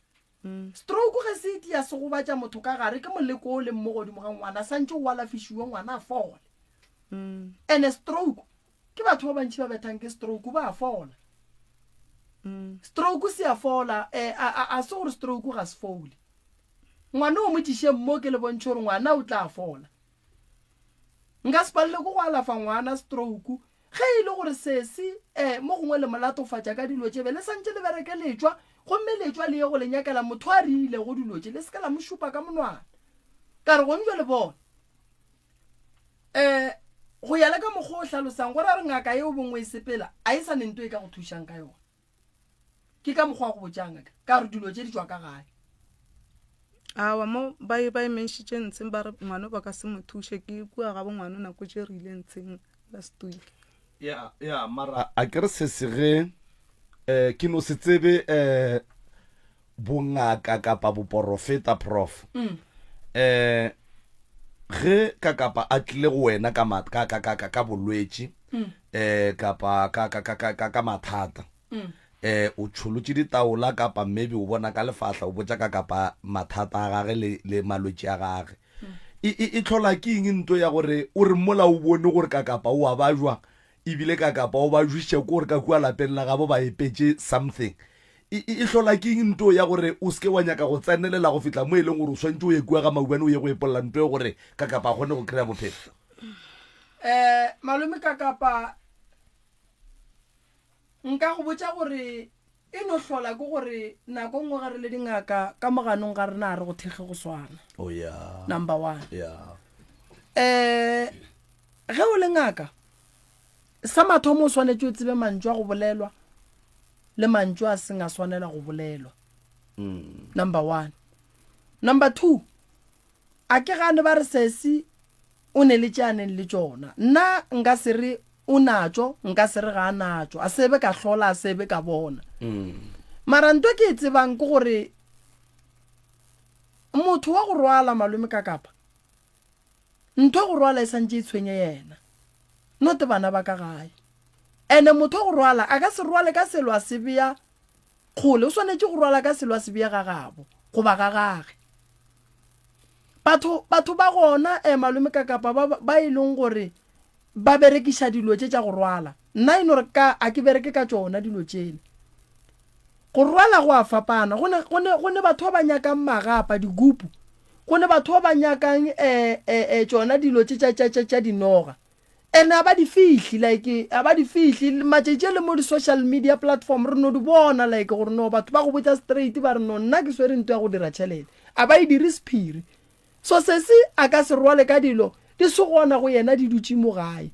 Stroke ge se iti ya se go batša motho ka gare ke moleko o le mmogodimo ga ngwana santse o alafišiwe ngwana a fole. Ene stroke ke batho ba bantši ba bethang ke stroke ba a fola. Stroke se a fola a se gore stroke ga se fole. Ngwana o mo tšiše mmo ke le bontšhe gore ngwana o tla fola. Nka se palele ko go alafa ngwana stroke ge e le gore sesi mo gongwe le molatofatša ka dilo tše be le santse le bereke letšwa gomme letšwa le ye go le nyakela motho a riile go dilo tše le se ka la mošupa ka monwana ka re gonjwa le bona go ya le ka mokgwa o hlalosang gore a re ngaka yeo bongwe e sepela a e sa nento e ka go thušang ka yona ke ka mokgwa go botšang ka gore dilo tše di tšwa ka gae. Awa mo ba e menšitše ntsheng ba re ngwana ba ka se mo thuše ke kua ga bo ngwana nako tše rile ntsheng last week. Ya mara a ke re sesege ke no se tsebe bongaka kapa boporofeta prof ge ka kapa a tlile go wena ka bolwetši kapa ka mathata o tšholotše ditaola kapa maybe o bona ka lefahla o botša ka kapa mathata a gage le malwetši a gage e tlhola ke eng nto ya gore o re mola o bone gore ka kapa o a bajwa ebile ka kapa o ba jwiše ko gore ka kua lapeng la gabo ba epetše something e hlola ke eng nto ya gore o seke wa nyaka go tsenelela go fitla mo e leng gore o swantse o ye kua ga maubane o ye go epolola nto ye gore ka kapa a kgone go kry-a bophelo? Malome ka kapa nka go botša gore e no hlola ke gore nako nngwe ga re le dingaka ka moganong ga rena a re go thekge go swana. Number one. Ge o le ngaka sa mathomo o swanetše o tsebe mantšu a go bolelwa le mantšu a seng a swanela go bolelwa. Number one. Number two, a ke gane ba re sesi o ne le tšaneng le tšona nna nka se re o natšo nka se re ga a natšo a sebe ka hlola a sebe ka bona. Mara nto ke e tsebang ke gore motho wa go rwala malome ka kapa ntho go rwala e santse e tshwenye yena note bana ba ka gae ene motho go rwala a ka se rwale ka selo a se bea kgole o swanetše go rwala ka selo a se bea ga gabo go ba ga gage batho ba gona malome ka kapa ba e leng gore ba berekisha dilo tse tša go rwala nna eno re ka a ke bereke ka tsona dilo tsene go rwala go a fapana gone batho ba nyakang magapa digupu gone batho ba nyakang tsona dilo tša dinoga ene a ba di fihli like a ba di fihli matšatši le mo di-social media platform re no di bona like gore no batho ba go botsa straight ba re no nna ke swere nto ya go dira tšhelete a ba e dire sephiri so sese a ka se rwale ka dilo di se gona go yena di dutse mo gae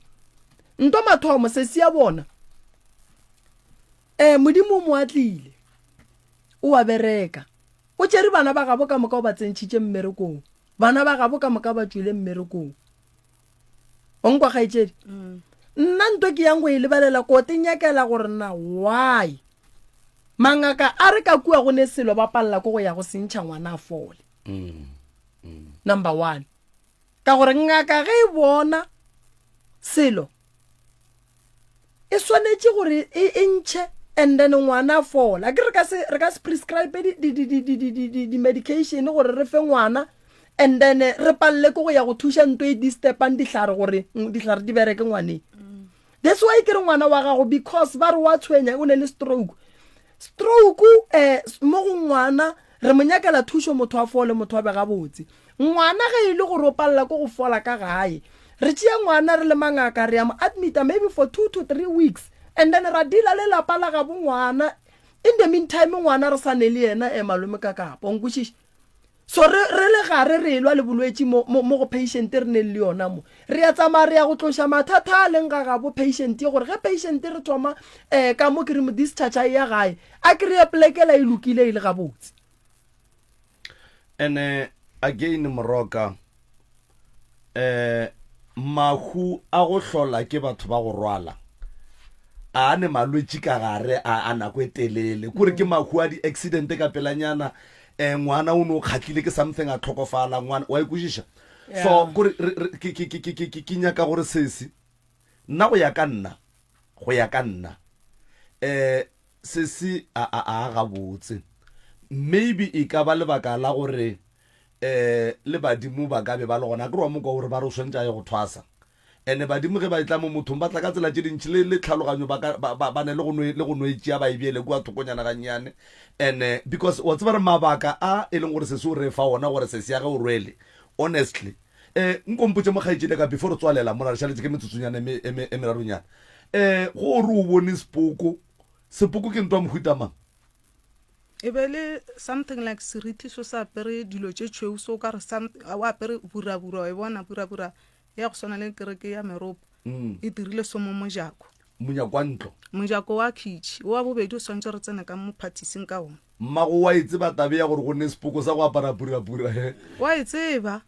nto mathomo sese ya bona modimo mo atlile o a bereka o tšere bana ba gabo ka moka o ba tsentšhitše mmerekong bana ba gabo ka moka ba tswile mmerekong o nkwa kgaetšedi nna nto ke yang go e lebelela ko te nyakela gore na why mangaka a re ka kua go ne selo ba palela ko go ya go sentšha ngwana a fole number 1 ka gore ngaka ge e bona selo e swanetše gore e ntšhe and then ngwana a fola ke re ka se prescribe di-medication gore re fe ngwana and then re palle ko go ya go thuša nto e di-stepang dihlare gore dihlare di bereke ngwaneng that's why ke re ngwana wa gago because ba re wa tshwenya o ne le stroke mo go ngwana re monyakela thušo motho a fole motho a bega botse ngwana ge e le gore o palela ko go fola ka gae re tšea ngwana re le mangaka re ya mo admita maybe for 2 to 3 weeks and then ra dila le lapa la ga bo ngwana in the meantime ngwana re sa ne le yena malome ka kapa o nkwešiša so re le gare re lwa le bolwetse mo go patient re ne le yona mo re ya tsamaya re ya go tloša mathata a leng ga ga bo patient gore ge patient re thoma ka mo ke re mo discharge ya gae a kry-e plekela e lokile e le gabotse and again Moroka mahu a go hlola ke batho ba go rwala a ne malwetši ka gare a nako e telele kore ke mahu a di-accident ka pelanyana ngwana o ne o kgatlile ke something a tlhokofala ngwana wa ekwešiša so kore ke nyaka gore sesi nna go ya ka nna sesi a gabotse maybe e ka ba lebaka la gore le badimo ba ka be ba le gona ke re wa moka gore ba re o swantša ye go thwasa ene badimo ge ba itla mo mothong ba tla ka tsela tše dintšhi le tlhaloganyo ba ne le go noetšea ba ebeele kua thokonyana gannyane and because wa tseba re mabaka a e leng gore se se o re fa ona gore se se ya ge o rwele honestly nkompotse mo kgaetšedi ka before re tswalela mona re šaletse ke metsotsonyana e meraronyana go re o bone sepoko ke ntwa mohutamang e be le something like seriti so sa apere dilo tše tšhweu so ka re o apere burabura e bona burabura ya go swana le kereke ya meropo e dirile somo mojako mojako wa kitši wa bobedi o swantse re tsene ka mo phatising ka ona mmago wa itseba tabe ya gore go ne sepoko sa go apara burabura wa itseba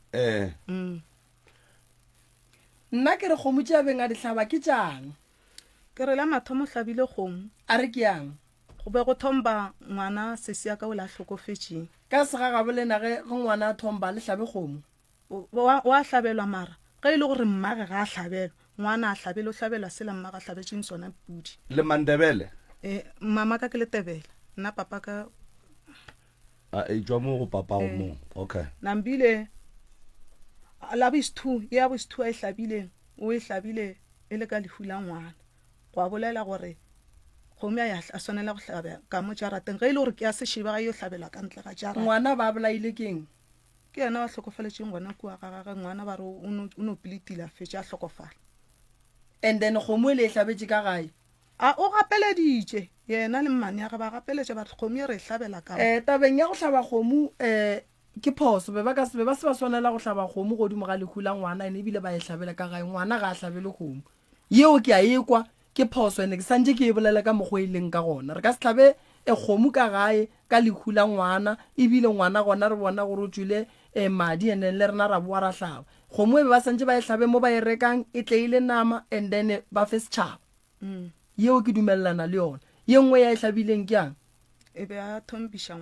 nna ke re kgomo tša beng a dihlaba ke tšang ke re la mathomo hlabile kgomo a re ke yang go be go thomba ngwana sesi ya ka o la hlokofetšeng ka segagabolena ge ngwana a thomba le hlabe kgomo wa hlabelwa mara ge e le gore mmage ga a hlabelwa ngwana a hlabele o hlabelwa sela mmaga a hlabetšeng sona pudi le Mandebele mama ka ke le Tebela nna papa ka e jwa mo go papa o mo okay nambile la bisthu ya bisthu e hlabileng o e hlabile e le ka lehula ngwana go a bolela gore kgomo ya a swanela go hlabela ka mo jarateng ge e le gore ke ya sešeba ga yo hlabela ka ntle ga jarata ngwana ba bolaile keng ke yena wa hlokofaletšeng ngwana kua ga gagwe ngwana ba re o no pilitile a fetše a hlokofala and then kgomo e le e hlabetše ka gae o gapeleditše yena le mmane ya ge ba gapeletše batho kgomo e re e hlabela ka tabeng ya go hlaba kgomo ke phoso be ba se ba swanela go hlaba kgomo godimo ga lekhula ngwana ene ebile ba e hlabela ka gae ngwana ga a hlabele kgomo yeo ke a ekwa ke phoso ene ke santse ke e bolela ka mokgwa e leng ka gona re ka se hlabe kgomo ka gae ka lekhula ngwana ebile ngwana gona re bona gore o tswile madi and then le rena ra boa ra hlaba kgomo e be ba santse ba e hlabe mo ba e rekang e tleile nama and then ba fe setšhaba yeo ke dumelelana le yona ye nngwe ya e hlabileng ke yang e be a thombiša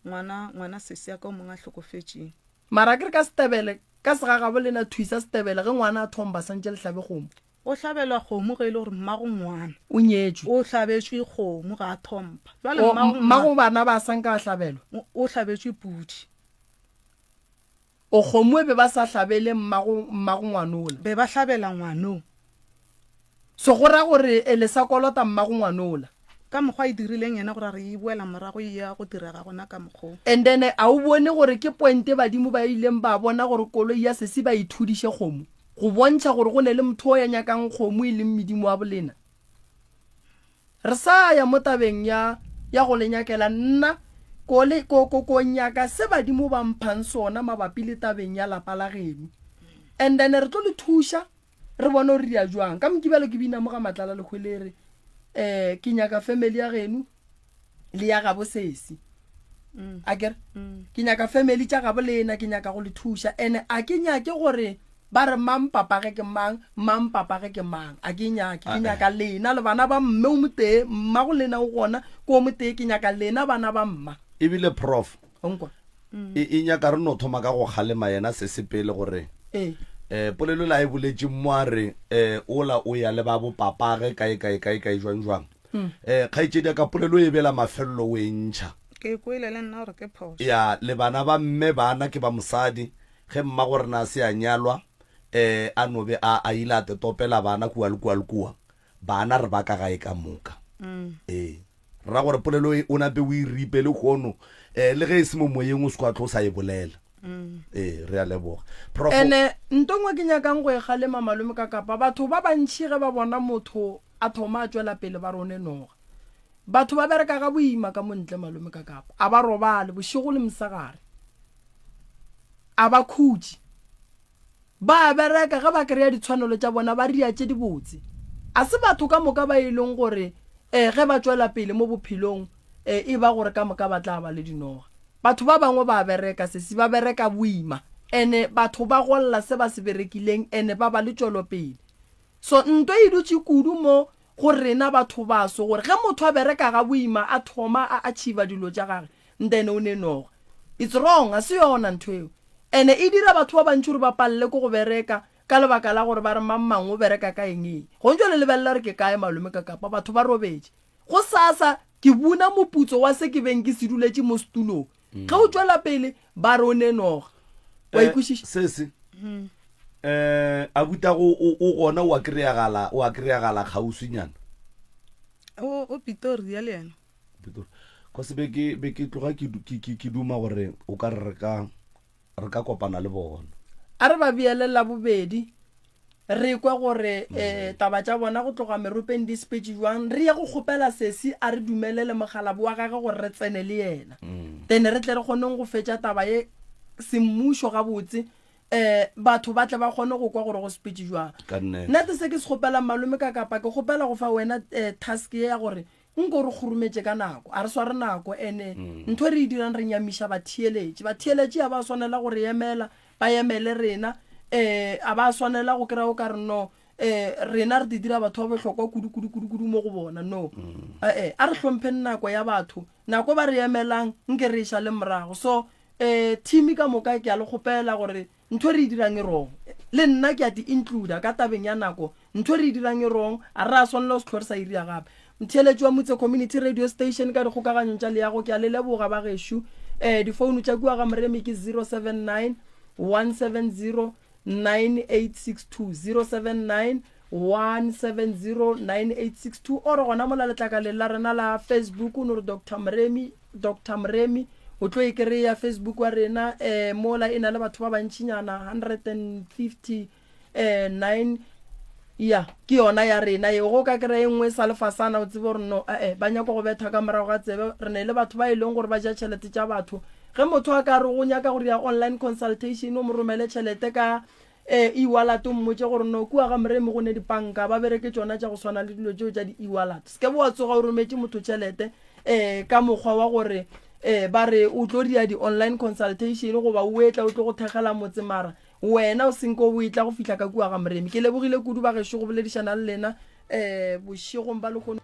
ngwana sesi ya ka o mongwe a hlokofetšeng mara ke re ka setebele ka segagabolena thuisa setebele ge ngwana a thomba santse le hlabe kgomo o hlabelwa kgomo ge e le gore mmago ngwana o nyetšwe o hlabetšwe kgomo ga a thompa mmago bana ba sanka a hlabelwa o hlabetšwe pudi o kgomo be ba sa hlabele mmago ngwanola be ba hlabela ngwanong so go ra gore le sa kolota mmago ngwanola ka mokgwa e dirileng yena gore re e boela morago ya go direga gona ka mokgwa and then a o bone gore ke pointe badimo ba ileng ba bona gore koloi ya sesi ba ithudishe kgomo go bontšha gore go ne le motho o ya nyakang kgomo e leng medimo wa bolena re sa ya mo tabeng ya go lenyakela nna ko nyaka se badimo ba mphang sona mabapi le tabeng ya lapa la geno and then re tlo le thusha re bone gore di a jwang ka mokibelo ke bina mo ga matlala le khwelere ke nyaka family ya geno le ya gabo sesi akere ke nyaka family tša gabo lena ke nyaka go le thusha ene a ke nyake gore ba re mang papa ge ke mang a ke nyake ke nyaka lena le bana ba mme o motee mma go lena o gona ko motee ke nyaka lena bana ba mma ebile prof onkwa e nyaka re no thoma ka go kgalema yena se sepele gore polelo la e boletše moare ola o ya le ba bo papage kae jwang kgaitšedi ka polelo e bela mafelelo o e ntšha ke kwele le nna gore ke phoso ya le bana ba mme bana ke ba mosadi ge mma gore na se a nyalwa a nobe a ile a tetopela bana kua bana re ba ka gae ka moka ra gore polelo o nape o e ripe le kgono le ge e se mo moyeng o se kwa tlo sa e bolela re a leboga ene ntongwe ke nyakang go e kgalema malome ka kapa batho ba bantšhi ge ba bona motho a thoma a tswela pele ba rone noga batho ba bereka ga boima ka montle malome ka kapa a ba robale bošigo le mosagare a ba khutši ba bereka ge ba kry-a ditshwanelo tša bona ba ria tše di botse a se batho ka moka ba e leng gore ge ba tswela pele mo bophelong e ba gore ka moka ba tla ba le dinoga batho ba bangwe ba bereka sesi ba bereka boima ene batho ba golla se ba se berekileng ene ba ba le tšwelo pele so ntwe e dutše kudu mo go rena batho ba so gore ge motho a bereka ga boima a thoma a achieva dilo tša gage then o ne noga it's wrong a se yona ntho eo ene e dira batho ba bantši gore ba palle ko go bereka ka lebaka la gore ba re mang o bereka ka eng go ntse le lebelela re ke kae malome ka kapa batho ba robetse go sasa ke buna moputso wa se ke beng ke seduletse mo stulong ga o tswela pele ba re o ne noga wa ikušiša sese a buta go o gona o a kry-agala kgauswinyana o Pretoria le yena kose be ke tloga ke duma gore o ka re ka kopana le bona a re ba beelela bobedi re kwa gore taba tša bona go tloga meropeng dispatch jwang re ya go kgopela sesi a re dumelele mogalabu wa gage gore re tsene le yena then re tle re kgoneng go fetša taba ye semmušo gabotse batho ba tle ba kgone go kwa gore go speech jwang nnete se ke se kgopela malome ka kapa ke kgopela go fa wena task ya gore nko re kgorometse ka nako a re sware nako ene ntho re e dirang re nyamiša batheeletše a ba swanela gore emela ba emele rena a ba swanela go kry-a o ka re no rena re di dira batho ba bohlokwa kudu mo go bona no a re hlompheng nako ya batho nako ba re emelang nke re iša le morago so team ka moka ke a le kgopela gore ntho re e dirang e wrong le nna ke a di include ka tabeng ya nako ntho re e dirang e wrong a re a swanela go se tlhore sa iria gape motheeletši wa motse community radio station ka dikgokaganyong tša leago ke a le leboga ba gešo difounu tša kua ga moremi ke 079 170 9862 079 170 9862 o re gona mola letlakaleng la rena la Facebook o no re Dr. Mremi o tlo e kry-a Facebook wa rena mola e na le batho ba bantšinyana 159 ya ke yona ya rena ye go ka kry-a engwe sa lefasana o tsebe gore no ba nyaka go betha ka morago ga tsebe re ne le batho ba e leng gore ba ja tšhelete tša batho ge motho a ka re go nyaka gore ya online consultation o mo romele tšhelete ka e-wallet o mmotse gore no kua ga moremi go ne dipanka ba bereke tsona tša go swana le dilo tšeo tša di-e-wallet se ke bo wa tsoga o rometse motho tšhelete ka mokgwa wa gore ba re o tlo dia di-online consultation goba o etla o tlo go thekgela motse mara wena o senko o etla go fihla ka kua ga moremi ke lebogile kudu ba gešo go boledišana le lena bošegong ba lekgono